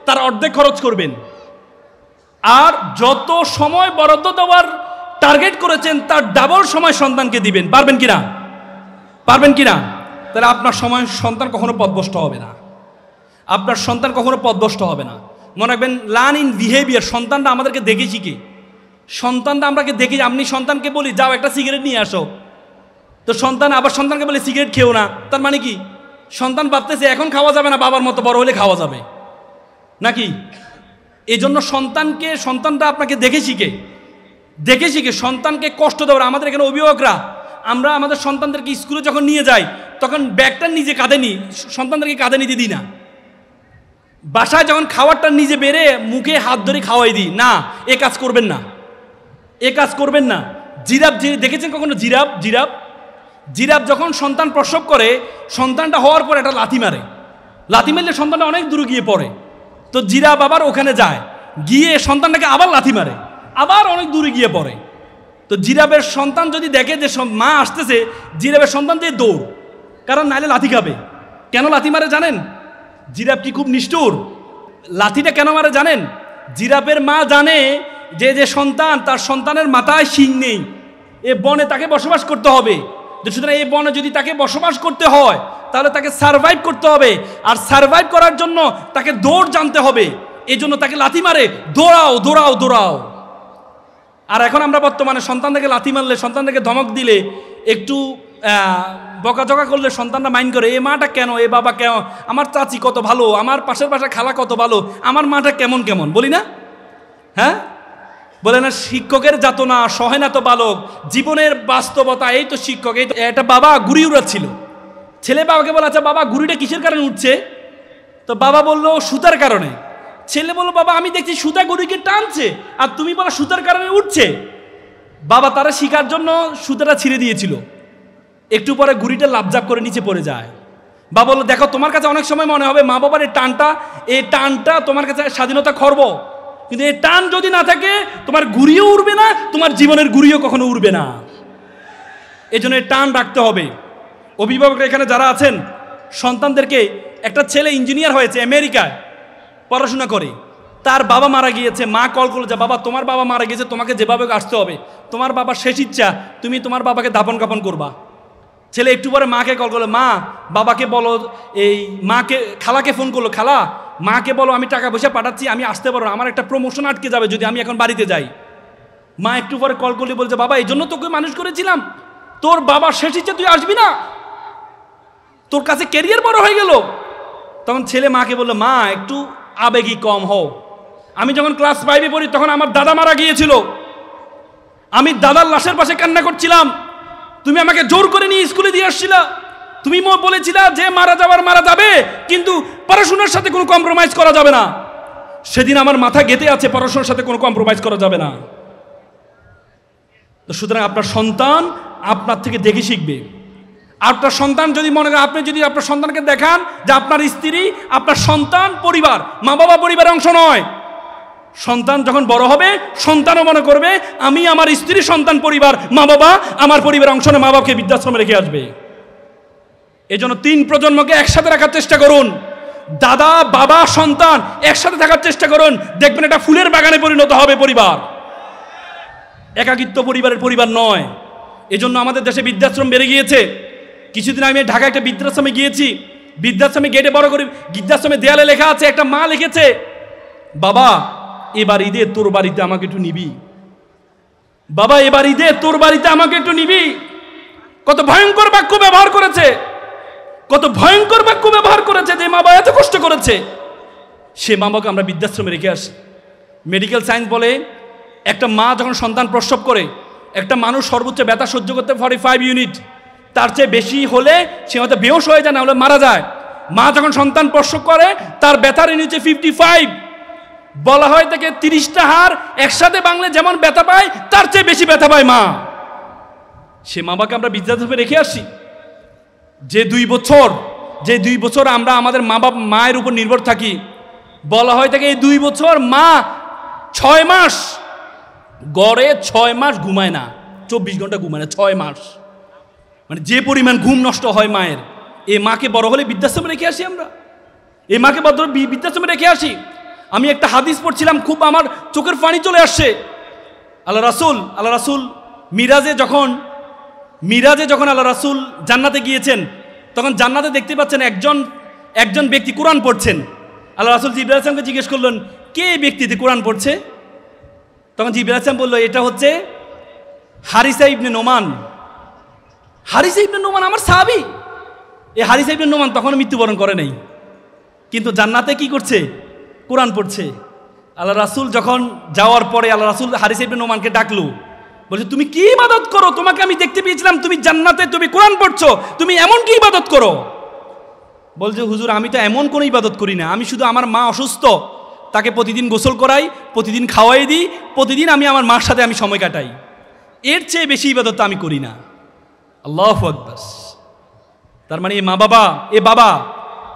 তার অর্ধেক খরচ করবেন, আর যত সময় বরাদ্দ দেওয়ার টার্গেট করেছেন তার ডাবল সময় সন্তানকে দিবেন। পারবেন কিনা? পারবেন কিনা? তাহলে আপনার সময় সন্তান কখনো পথভ্রষ্ট হবে না, আপনার সন্তান কখনো পথভ্রষ্ট হবে না। মনে রাখবেন, লার্ন ইন বিহেভিয়ার। সন্তানটা আমাদেরকে দেখে শিখে। সন্তানটা আমরাকে দেখি, আপনি সন্তানকে বলি যাও একটা সিগারেট নিয়ে আসো, তো সন্তান আবার সন্তানকে বলে সিগারেট খেও না। তার মানে কি? সন্তান ভাবতেছে এখন খাওয়া যাবে না, বাবার মতো বড় হলে খাওয়া যাবে নাকি? এই জন্য সন্তানটা আপনাকে দেখে শিখে, দেখে শিখে। সন্তানকে কষ্ট দেওয়ার, আমাদের এখানে অভিভাবকরা আমরা আমাদের সন্তানদেরকে স্কুলে যখন নিয়ে যাই তখন ব্যাগটা নিজে কাঁধে নিই, সন্তানদেরকে কাঁধে নিতে দিই না। বাসায় যখন খাবারটা নিজে বেড়ে মুখে হাত ধরে খাওয়াই দিই না। এ কাজ করবেন না, এ কাজ করবেন না। জিরাফ দেখেছেন কখনো? জিরাফ যখন সন্তান প্রসব করে, সন্তানটা হওয়ার পর একটা লাথি মারে, লাথি মারলে সন্তানটা অনেক দূরে গিয়ে পড়ে। তো জিরাফ আবার ওখানে যায়, গিয়ে সন্তানটাকে আবার লাথি মারে, আবার অনেক দূরে গিয়ে পড়ে। তো জিরাফের সন্তান যদি দেখে যে মা আসতেছে, জিরাফের সন্তান দিয়ে দৌড়, কারণ নাইলে লাথি খাবে। কেন লাথি মারে জানেন? জিরাফ কি খুব নিষ্ঠুর? লাথিটা কেন মারে জানেন? জিরাফের মা জানে যে সন্তান, তার সন্তানের মাথায় শিং নেই, এ বনে তাকে বসবাস করতে হবে। সুতরাং এই বনে যদি তাকে বসবাস করতে হয় তাহলে তাকে সারভাইভ করতে হবে, আর সারভাইভ করার জন্য তাকে দৌড় জানতে হবে। এই জন্য তাকে লাথি মারে, দৌড়াও দৌড়াও দৌড়াও। আর এখন আমরা বর্তমানে সন্তানদেরকে লাথি মারলে, সন্তানদেরকে ধমক দিলে, একটু বকাঝকা করলে সন্তানরা মাইন্ড করে, এ মাটা কেন, এ বাবা কেন, আমার চাচি কত ভালো, আমার পাশের পাশে খালা কত ভালো, আমার মাটা কেমন কেমন, বলি না? হ্যাঁ বলে না? শিক্ষকের যাতনা সহে না তো বালক, জীবনের বাস্তবতা এই তো শিক্ষক। এই তো একটা বাবা ঘুড়ি উড়াচ্ছিল, ছেলে বাবাকে বলে, আচ্ছা বাবা ঘুড়িটা কিসের কারণে উঠছে? তো বাবা বলল সুতার কারণে। ছেলে বলল, বাবা আমি দেখছি সুতা ঘুড়িকে টানছে, আর তুমি বলো সুতার কারণে উঠছে। বাবা তারা শিকার জন্য সুতাটা ছিঁড়ে দিয়েছিল, একটু পরে ঘুড়িটা লাফঝাপ করে নিচে পড়ে যায়। বাবা বললো, দেখো তোমার কাছে অনেক সময় মনে হবে মা বাবার এই টানটা তোমার কাছে স্বাধীনতা খর্ব, কিন্তু এই টান যদি না থাকে তোমার ঘুড়িও উড়বে না, তোমার জীবনের ঘুড়িও কখনো উড়বে না। এই জন্য টান রাখতে হবে। অভিভাবকরা এখানে যারা আছেন, সন্তানদেরকে, একটা ছেলে ইঞ্জিনিয়ার হয়েছে আমেরিকায় পড়াশোনা করে, তার বাবা মারা গিয়েছে, মা কল করলো যে বাবা তোমার বাবা মারা গিয়েছে, তোমাকে যেভাবে আসতে হবে, তোমার বাবার শেষ ইচ্ছা তুমি তোমার বাবাকে দাফন কাফন করবা। ছেলে একটু পরে মাকে কল করলো, মা বাবাকে বলো, এই মাকে খালাকে ফোন করলো, খালা মাকে বলো আমি টাকা পয়সা পাঠাচ্ছি, আমি আসতে পারবো না, আমার একটা প্রমোশন আটকে যাবে যদি আমি এখন বাড়িতে যাই। মা একটু পরে কল করলে বলছে, বাবা এই জন্য তোকে মানুষ করেছিলাম, তোর বাবা শেষ ইচ্ছা তুই আসবি না, তোর কাছে ক্যারিয়ার বড় হয়ে গেল। তখন ছেলে মাকে বললো, মা একটু আবেগী কম হও, আমি যখন ক্লাস 5-এ পড়ি তখন আমার দাদা মারা গিয়েছিল, আমি দাদার লাশের পাশে কান্না করছিলাম, তুমি আমাকে জোর করে নিয়ে স্কুলে দিয়ে আসছিলা, তুমি বলেছিলা যে মারা যাবার মারা যাবে, কিন্তু পড়াশোনার সাথে কোনো কম্প্রোমাইজ করা যাবে না। সেদিন আমার মাথা গেঁথে আছে, পড়াশোনার সাথে কোনো কম্প্রোমাইজ করা যাবে না। তো সুতরাং আপনার সন্তান আপনার থেকে দেখে শিখবে। আপনার সন্তান যদি মনে করেন, আপনি যদি আপনার সন্তানকে দেখান যে আপনার স্ত্রী, আপনার সন্তান পরিবার, মা বাবা পরিবারের অংশ নয়, সন্তান যখন বড় হবে সন্তানও মনে করবে আমি আমার স্ত্রী, সন্তান, পরিবার, মা বাবা আমার পরিবারের অংশ নয়, মা বাবাকে বৃদ্ধাশ্রমে রেখে আসবে। এজন্য 3 প্রজন্মকে একসাথে রাখার চেষ্টা করুন। দাদা বাবা সন্তান একসাথে থাকার চেষ্টা করুন, দেখবেন এটা ফুলের বাগানে পরিণত হবে পরিবার, একাকিত্ব পরিবারের পরিবার নয়। এজন্য আমাদের দেশে বৃদ্ধাশ্রম বেড়ে গিয়েছে। কিছুদিন আগে ঢাকা একটা বৃদ্ধাশ্রমে গিয়েছি, বৃদ্ধাশ্রমে গেটে বড় করে বৃদ্ধাশ্রমে দেয়ালে লেখা আছে, একটা মা লিখেছে, বাবা এবার ঈদে তোর বাড়িতে আমাকে একটু নিবি, বাবা এবার ঈদে তোর বাড়িতে আমাকে একটু নিবি। কত ভয়ঙ্কর বাক্য ব্যবহার করেছে, কত ভয়ঙ্কর বাক্য ব্যবহার করেছে, যে মা বাবা এত কষ্ট করেছে, সে মা বাবাকে আমরা বৃদ্ধাশ্রমে রেখে আসি। মেডিকেল সায়েন্স বলে একটা মা যখন সন্তান প্রসব করে, একটা মানুষ সর্বোচ্চ ব্যথা সহ্য করতে 45 ইউনিট, তার চেয়ে বেশি হলে সে হয়তো বেহুশ হয়ে যায়, না হলে মারা যায়। মা যখন সন্তান প্রসব করে তার ব্যথার ইউনিট 55, বলা হয় তাকে 30টা হাড় একসাথে ভাঙলে যেমন ব্যথা পায় তার চেয়ে বেশি ব্যথা পায় মা। সে মা বাবাকে আমরা বৃদ্ধাশ্রমে রেখে আসি। যে 2 বছর আমরা আমাদের মায়ের উপর নির্ভর থাকি, বলা হয় তাকে এই 2 বছর মা 6 মাস গড়ে 6 মাস ঘুমায় না, 24 ঘন্টা ঘুমায় না, 6 মাস, মানে যে পরিমাণ ঘুম নষ্ট হয় মায়ের। এই মাকে বড় হলে বৃদ্ধাশ্রমে রেখে আসি আমরা, এই মাকে বৃদ্ধাশ্রমে রেখে আসি। আমি একটা হাদিস পড়ছিলাম, খুব আমার চোখের পানি চলে আসছে। আল্লাহ রাসূল মিরাজে যখন আল্লাহ রাসূল জান্নাতে গিয়েছেন, তখন জান্নাতে দেখতে পাচ্ছেন একজন ব্যক্তি কোরআন পড়ছেন। আল্লাহ রাসূল জিবরাইল আলাইহিসসালামকে জিজ্ঞেস করলেন, কে ব্যক্তিতে কোরআন পড়ছে? তখন জিবরাইল আলাইহিস সালাম বলল, এটা হচ্ছে হারিসা ইবনে নোমান। হারিসা ইবনে নোমান আমার সাহাবী। এই হারিসা ইবনে নোমান তখন মৃত্যুবরণ করে নাই, কিন্তু জান্নাতে কি করছে? কোরআন পড়ছে। আল্লাহ রাসূল যখন যাওয়ার পরে আল্লাহ রাসূল হারিসা ইবনে নোমানকে ডাকলো, বলছে তুমি কি ইবাদত করো? তোমাকে আমি দেখতে পেয়েছিলাম তুমি জান্নাতে, তুমি কোরআন পড়ছো, তুমি এমন কি ইবাদত করো? বলছে হুজুর আমি তো এমন কোনো ইবাদত করি না, আমি শুধু আমার মা অসুস্থ, তাকে প্রতিদিন গোসল করাই, প্রতিদিন খাওয়াই দিই, প্রতিদিন আমি আমার মার সাথে আমি সময় কাটাই, এর চেয়ে বেশি ইবাদত আমি করি না। আল্লাহু আকবার। তার মানে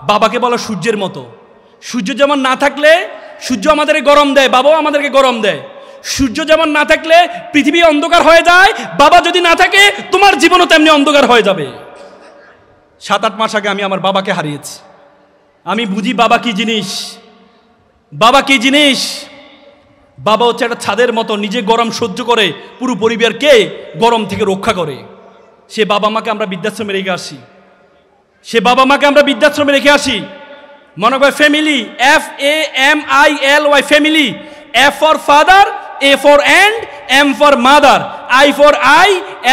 বাবাকে বলা সূর্যের মতো। সূর্য যেমন না থাকলে সূর্য আমাদেরকে গরম দেয়, বাবাও আমাদেরকে গরম দেয়। সূর্য যেমন না থাকলে পৃথিবী অন্ধকার হয়ে যায়, বাবা যদি না থাকে তোমার জীবনও তেমনি অন্ধকার হয়ে যাবে। 7-8 মাস আগে আমি আমার বাবাকে হারিয়েছি। আমি বুঝি বাবা কি জিনিস। বাবা হচ্ছে একটা ছাদের মতো, নিজে গরম সহ্য করে পুরো পরিবারকে গরম থেকে রক্ষা করে। সে বাবা মাকে আমরা বৃদ্ধাশ্রমে রেখে আসি। মনে করে family, FAMILY family, F for father, A for and, M for mother, I for I,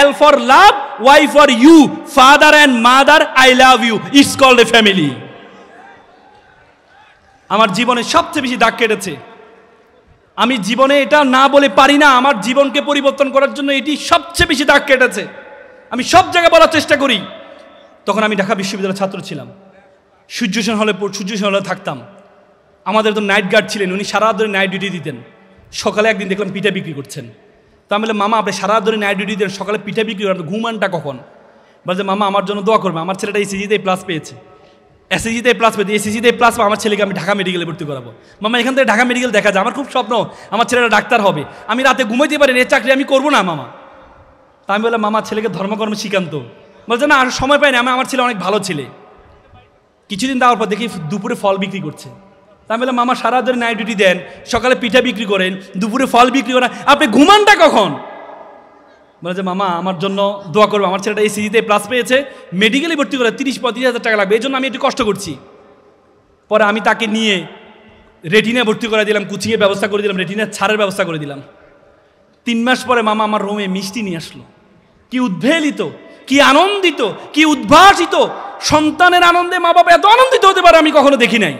L for love, Y for you, father and mother, I love you, it's called a family. আমার জীবনে সবচেয়ে বেশি দাগ কেটেছে। আমি জীবনে এটা না বলে পারি না, আমার জীবনকে পরিবর্তন করার জন্য এটি সবচেয়ে বেশি দাগ কেটেছে। আমি সব জায়গায় বলার চেষ্টা করি, তখন আমি ঢাকা বিশ্ববিদ্যালয়ের ছাত্র ছিলাম। সূর্য সেন হলে থাকতাম। আমাদের তো নাইট গার্ড ছিলেন, উনি সারা রাত ধরে নাইট ডিউটি দিতেন। সকালে একদিন দেখলাম পিঠা বিক্রি করছেন। তো আমি বললাম, মামা আপনি সারা রাত ধরে নাইট ডিউটি দেন, সকালে পিঠা বিক্রি করেন, ঘুমানটা কখন? বলছে, মামা আমার জন্য দোয়া করবে, আমার ছেলেটা এসএসজিতে প্লাস পেয়েছে, এসএসজিতে প্লাস পেয়েছে, এসএসজিতে প্লাস আমার ছেলেকে আমি ঢাকা মেডিকেলে ভর্তি করাবো। মামা এখান থেকে ঢাকা মেডিকেল দেখা যায়, আমার খুব স্বপ্ন আমার ছেলেটা ডাক্তার হবে, আমি রাতে ঘুমাইতে পারি, এর চাকরি আমি করবো না মামা। তা আমি বললাম, মামা ছেলেকে ধর্মকর্ম শিখান তো। বলছে, না আর সময় পাই না, আমার ছেলে অনেক ভালো ছেলে। কিছুদিন দেওয়ার পর দেখি দুপুরে ফল বিক্রি করছে। তা আমি বললাম, মামা সারা ধরে নাইট ডিউটি দেন, সকালে পিঠা বিক্রি করেন, দুপুরে ফল বিক্রি করেন, আপনি ঘুমানটা কখন? বলে যে, মামা আমার জন্য দোয়া করবো, আমার ছেলেটা এসএসজিতে প্লাস পেয়েছে, মেডিকেলে ভর্তি করে 30-35 হাজার টাকা লাগবে, এই জন্য আমি একটু কষ্ট করছি। পরে আমি তাকে নিয়ে রেটিনা ভর্তি করে দিলাম, কোচিংয়ের ব্যবস্থা করে দিলাম, রেটিনার ছাড়ের ব্যবস্থা করে দিলাম। 3 মাস পরে মামা আমার রুমে মিষ্টি নিয়ে আসলো। কি উদ্বেলিত, কি আনন্দিত, কি উদ্ভাসিত! সন্তানের আনন্দে মা বাবা এত আনন্দিত হতে পারে আমি কখনো দেখি নাই।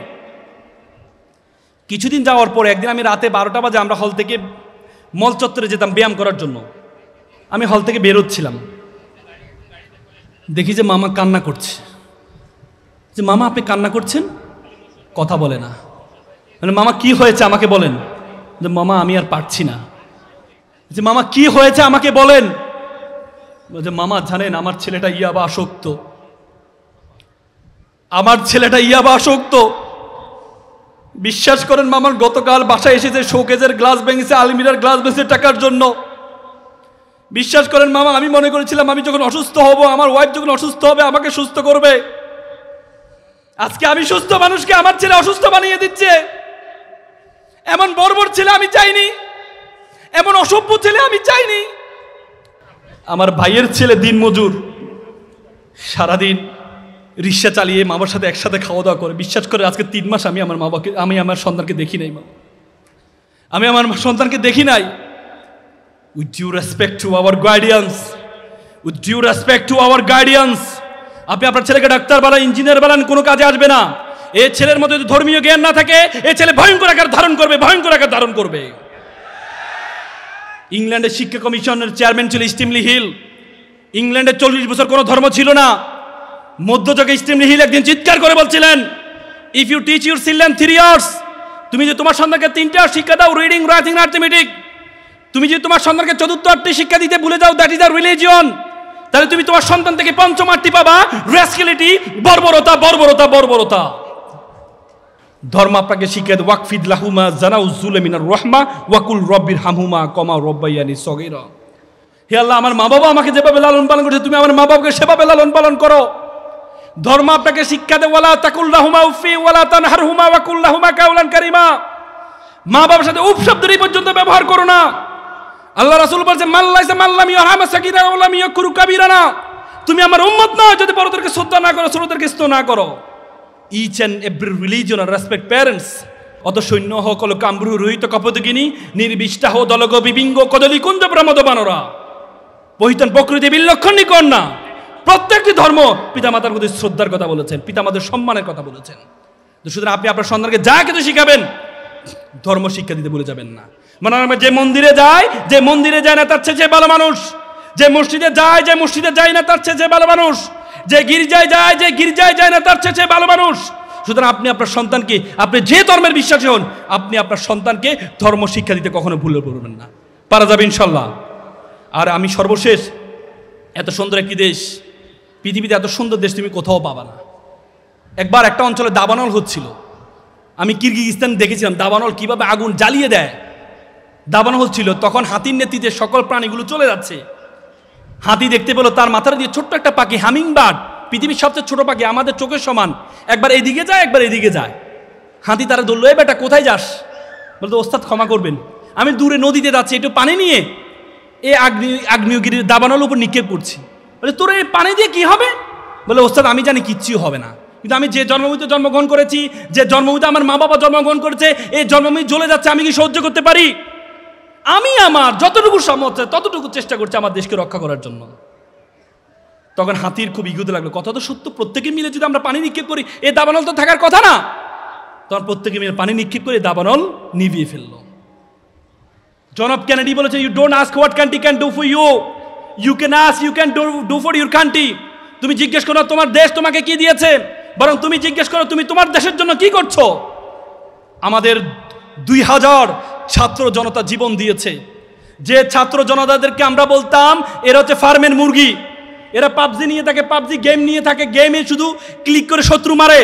কিছুদিন যাওয়ার পরে একদিন আমি রাতে 12টা বাজে আমরা হল থেকে মল চত্বরে যেতাম ব্যায়াম করার জন্য। আমি হল থেকে বেরোচ্ছিলাম, দেখি যে মামা কান্না করছে। যে, মামা আপনি কান্না করছেন? কথা বলে না। মানে, মামা কি হয়েছে আমাকে বলেন। যে, মামা আমি আর পারছি না। যে, মামা কি হয়েছে আমাকে বলেন। যে, মামা জানেন আমার ছেলেটা ইয়াবা আসক্ত, আমার ছেলেটা ইয়াবা আসক্ত। বিশ্বাস করেন মামার গতকাল বাসায় এসেছে, শোকেজের গ্লাস ভেঙেছে, আলমিরার গ্লাস ভেঙেছে টাকার জন্য। বিশ্বাস করেন মামা, আমি মনে করেছিলাম আমি যখন অসুস্থ হব, আমার ওয়াইফ যখন অসুস্থ হবে আমাকে সুস্থ করবে। আজকে আমি সুস্থ মানুষকে আমার ছেলে অসুস্থ বানিয়ে দিচ্ছে। এমন বর্বর ছেলে আমি চাইনি, এমন অসভ্য ছেলে আমি চাইনি। আমার ভাইয়ের ছেলে দিনমজুর, সারাদিন রিক্সা চালিয়ে মামার সাথে একসাথে খাওয়া দাওয়া করে। বিশ্বাস করে আজকে 3 মাস আমি আমার সন্তানকে দেখি নাই। আমি আমার সন্তানকে দেখি নাই। With due respect to our guardians, with due respect to our guardians, আপনি আপনার ছেলেকে ডাক্তার বানান, ইঞ্জিনিয়ার বানান, কোনো কাজে আসবে না। এই ছেলের মধ্যে যদি ধর্মীয় জ্ঞান না থাকে, এই ছেলে ভয়ঙ্কর আকার ধারণ করবে, ভয়ঙ্কর আকার ধারণ করবে। ইংল্যান্ডের শিক্ষা কমিশনের চেয়ারম্যান ছিল স্টিমলি হিল। ইংল্যান্ডে 40 বছর কোনো ধর্ম ছিল না। মধ্যযুগে স্টিমলি হিল একদিন চিৎকার করে বলছিলেন, if you teach your children 3 years, তুমি যদি তোমার সন্তানকে 3টা শিক্ষা দাও, রিডিং, রাইটিং, অ্যারিথমেটিক, তুমি যদি তোমার সন্তানকে 4র্থ 8টি শিক্ষা দিতে ভুলে যাও, দ্যাট ইজ আ রিলিজিয়ন, তাহলে তুমি তোমার সন্তান থেকে 5ম 8টি পাবা রাস্কেলিটি, বর্বরতা, বর্বরতা, বর্বরতা। ধর্ম আপনাকে শিক্ষা দেয়, ওয়াকফিদ লাহুমা জানাউজুল মিনার রহমা ওয়াকুল রব্বির হামহুমা কমা রব্বাইয়ানি সগীরা। হে আল্লাহ, আমার মা বাবা আমাকে যেভাবে লালন পালন করেছে, তুমি আমার মা বাবাকে সেভাবে লালন পালন করো। ধর্ম আপনাকে শিক্ষা দেয়, ওয়ালা তাকুল লাহুমা উফি ওয়ালা তানহারহুমা ওয়াকুল লাহুমা কাওলান কারীমা। মা বাবার সাথে উফ শব্দটি পর্যন্ত ব্যবহার করো না। আল্লাহ রাসূল বলেছেন, মাল্লাইসা মাল্লাম ইয়ারহামা সাগীরা ওয়া লাম ইয়াকুরু কাবীরানা। তুমি আমার উম্মত নয় যদি বড়দেরকে শ্রদ্ধা না করো, ছোটদেরকে স্নেহ না করো। Each and every religion respect parents. অত সৈন্য হোক কল কাম্ব্রু রোহিত কপদগিনী নির্বিষ্টাহ দলগ বিবিঙ্গ কদলী কুঞ্জ প্রমদ বানরা বহিতন প্রকৃতি বিলক্ষণ কন্যা। প্রত্যেকটি ধর্ম পিতামাতার প্রতি শ্রদ্ধার কথা বলেছেন, পিতামাতার সম্মানের কথা বলেছেন। সুতরাং আপনি আপনার সন্তানকে যা কিছু শিখাবেন, ধর্ম শিক্ষা দিতে ভুলে যাবেন না। মানে যে মন্দিরে যায় না তার চেয়ে ভালো মানুষ, যে মসজিদে যায় না তার চেয়ে ভালো মানুষ, যে গির্জায় যায় না তার চেয়ে ভালো মানুষ। সুতরাং আপনি আপনার সন্তানকে, আপনি যে ধর্মের বিশ্বাসী হন, আপনি আপনার সন্তানকে ধর্ম শিক্ষা দিতে কখনো ভুলে পড়বেন না। পারা যাবে ইনশাল্লাহ। আর আমি সর্বশেষ, এত সুন্দর একটি দেশ, পৃথিবীতে এত সুন্দর দেশ তুমি কোথাও পাবা না। একবার একটা অঞ্চলে দাবানল হচ্ছিল, আমি কিরগিজস্তান দেখেছিলাম দাবানল কিভাবে আগুন জ্বালিয়ে দেয়। দাবানল হচ্ছিল, তখন হাতির নেতৃত্বে সকল প্রাণীগুলো চলে যাচ্ছে। হাতি দেখতে পেলো তার মাথার দিয়ে ছোট্ট একটা পাখি, হামিং বার্ড, পৃথিবীর সবচেয়ে ছোট পাখি, আমাদের চোখের সমান, একবার এদিকে যায় একবার এদিকে যায়। হাতি তারা ধরলো, এ বেটা কোথায় যাস? বলতো, ওস্তাদ ক্ষমা করবেন, আমি দূরে নদীতে যাচ্ছি, একটু পানি নিয়ে এ আগ্নেয়গিরির দাবানল উপর নিক্ষেপ করছি। বলে, তোর এই পানি দিয়ে কি হবে? বলে, ওস্তাদ আমি জানি কিচ্ছু হবে না, কিন্তু আমি যে জন্মভূমিতে জন্মগ্রহণ করেছি, যে জন্মভূমিতে আমার মা বাবা জন্মগ্রহণ করেছে, এই জন্মভূমি জ্বলে যাচ্ছে, আমি কি সহ্য করতে পারি? আমি আমার যতটুকু সামর্থ্য ততটুকু চেষ্টা করছি আমার দেশকে রক্ষা করার জন্য। তখন হাতির খুব ইগোতে লাগলো, কথা তো সত্য, প্রত্যেকে মিলে যদি আমরা পানি নিক্ষেপ করি, এই দাবানল তো থাকার কথা না। তখন প্রত্যেকে মিলে পানি নিক্ষেপ করে দাবানল নিভিয়ে ফেললো। জন এফ কেনেডি বলেছে, you don't ask what country can do for you, you can ask you can do for your country. তুমি জিজ্ঞেস করো তোমার দেশ তোমাকে কি দিয়েছে, বরং তুমি জিজ্ঞেস করো তুমি তোমার দেশের জন্য কি করছো। আমাদের 2000 ছাত্র জনতা জীবন দিয়েছে। যে ছাত্র জনতাদেরকে আমরা বলতাম এরা হচ্ছে ফার্মের মুরগি, এরা পাবজি নিয়ে থাকে, পাবজি গেম নিয়ে থাকে, গেমে শুধু ক্লিক করে শত্রু মারে,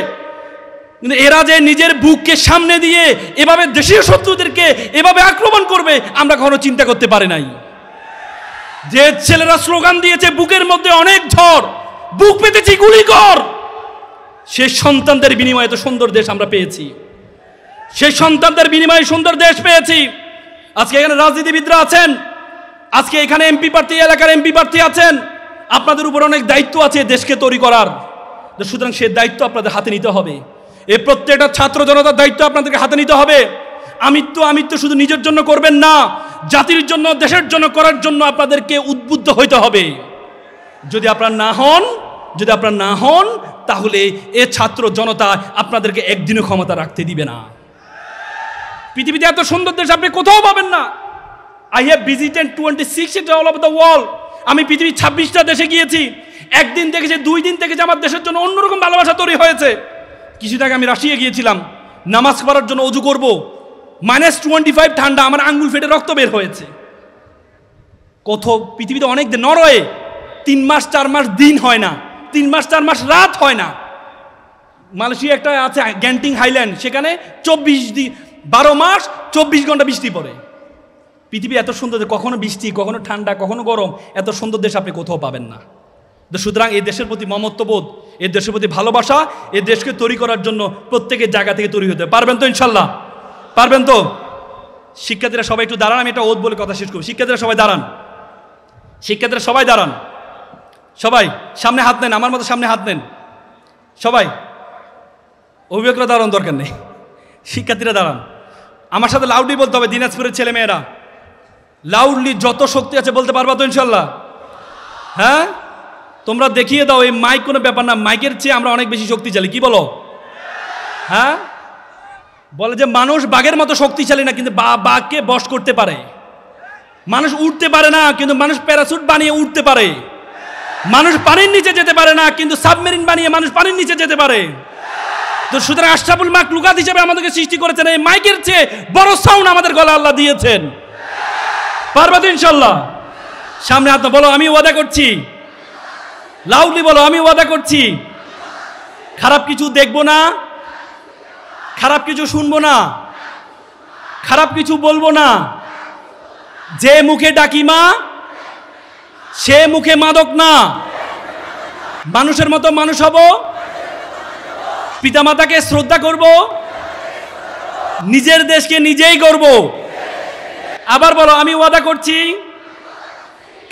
কিন্তু এরা যে নিজের বুককে সামনে দিয়ে এভাবে দেশীয় শত্রুদেরকে এভাবে আক্রমণ করবে আমরা কখনো চিন্তা করতে পারি নাই। যে ছেলেরা স্লোগান দিয়েছে বুকের মধ্যে অনেক ঝড়, বুক পেতেছি গুলি কর, সেই সন্তানদের বিনিময়ে এত সুন্দর দেশ আমরা পেয়েছি, সেই সন্তানদের বিনিময়ে সুন্দর দেশ পেয়েছি। আজকে এখানে রাজনীতিবিদরা আছেন, আজকে এখানে এমপি প্রার্থী, এলাকার এমপি প্রার্থী আছেন, আপনাদের উপর অনেক দায়িত্ব আছে দেশকে তৈরি করার। সুতরাং সেই দায়িত্ব আপনাদের হাতে নিতে হবে। এই প্রত্যেকটা ছাত্র জনতার দায়িত্ব আপনাদেরকে হাতে নিতে হবে। আমিত্ব শুধু নিজের জন্য করবেন না, জাতির জন্য, দেশের জন্য করার জন্য আপনাদেরকে উদ্বুদ্ধ হইতে হবে। যদি আপনারা না হন তাহলে এ ছাত্র জনতা আপনাদেরকে একদিনও ক্ষমতা রাখতে দিবে না। পৃথিবীতে এত সুন্দর দেশ আপনি কোথাও পাবেন না। I have visited 26 states all over the world. আমি পৃথিবীর 26টা দেশে গিয়েছি। একদিন দেখেছি, 2 দিন দেখেছি আমার দেশের জন্য অন্যরকম ভালোবাসা তৈরি হয়েছে। কিছুদিন আগে আমি রাশিয়া গিয়েছিলাম, নামাজ পড়ার জন্য অজু করব, -25 ঠান্ডা, আমার আঙ্গুল ফেটে রক্ত বের হয়েছে। কত পৃথিবীতে অনেক দিন, নরওয়ে 3 মাস 4 মাস দিন হয় না, 3 মাস 4 মাস রাত হয় না। মালয়েশিয়া একটা আছে গ্যান্টিং হাইল্যান্ড, সেখানে 12 মাস 24 ঘন্টা বৃষ্টি পড়ে। পৃথিবী এত সুন্দর, কখনো বৃষ্টি, কখনো ঠান্ডা, কখনো গরম, এত সুন্দর দেশ আপনি কোথাও পাবেন না। সুতরাং এই দেশের প্রতি মমত্ববোধ, এই দেশের প্রতি ভালোবাসা, এই দেশকে তৈরি করার জন্য প্রত্যেকের জায়গা থেকে তৈরি হতে পারবেন তো? ইনশাল্লাহ পারবেন তো? শিক্ষার্থীরা সবাই একটু দাঁড়ান, আমি একটা ওদ বলে কথা শেষ করব। শিক্ষার্থীরা সবাই দাঁড়ান, শিক্ষার্থীরা সবাই দাঁড়ান, সবাই সামনে হাত নেন, আমার মতো সামনে হাত নেন সবাই। অভিভাবকরা দাঁড়ান, দরকার নেই, শিক্ষার্থীরা দাঁড়ান। আমার সাথে লাউডলি বলতে হবে, দিনাজপুরের ছেলে মেয়েরা লাউডলি, যত শক্তি আছে বলতে পারবা তো ইনশাল্লাহ? হ্যাঁ, তোমরা দেখিয়ে দাও। এই মাইক কোনো ব্যাপার না, মাইকের চেয়ে আমরা অনেক বেশি শক্তিশালী, কি বলো? হ্যাঁ, বলে যে মানুষ বাঘের মতো শক্তিশালী না, কিন্তু বাঘকে বশ করতে পারে। মানুষ উঠতে পারে না, কিন্তু মানুষ প্যারাসুট বানিয়ে উঠতে পারে। মানুষ পানির নিচে যেতে পারে না, কিন্তু সাবমেরিন বানিয়ে মানুষ পানির নিচে যেতে পারে। তো সুতরাং আশরাফুল মাখলুকাত হিসেবে আমাদেরকে সৃষ্টি করেছেন, এই মাইকের চেয়ে বড় সাউন্ড আমাদের গলা আল্লাহ দিয়েছেন। পারবা তো ইনশাল্লাহ? সামনে হাত বলো, আমি ওয়াদা করছি, লাউডলি বলো, আমি ওয়াদা করছি খারাপ কিছু দেখবো না, খারাপ কিছু শুনবো না, খারাপ কিছু বলবো না। যে মুখে ডাকি মা, সে মুখে মাদক না। মানুষের মতো মানুষ হব, পিতামাতাকে শ্রদ্ধা করব, নিজের দেশকে নিজেই গর্ব। আবার বলো, আমি ওয়াদা করছি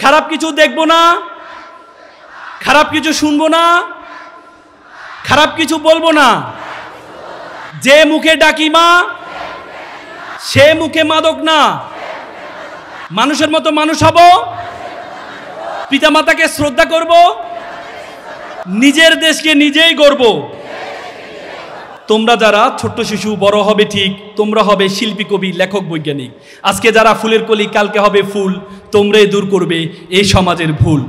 খারাপ কিছু দেখবো না, খারাপ কিছু শুনবো না, খারাপ কিছু বলবো না। যে মুখে ডাকি মা, সে মুখে মাদক না। মানুষের মতো মানুষ হব, পিতামাতাকে শ্রদ্ধা করব, নিজের দেশকে নিজেই গর্ব। তোমরা যারা ছোট্ট শিশু, বড় হবে ঠিক, তোমরা হবে শিল্পী, কবি, লেখক, বৈজ্ঞানিক। আজকে যারা ফুলের কলি, কালকে হবে ফুল। তোমরাই দূর করবে এই সমাজের ভুল।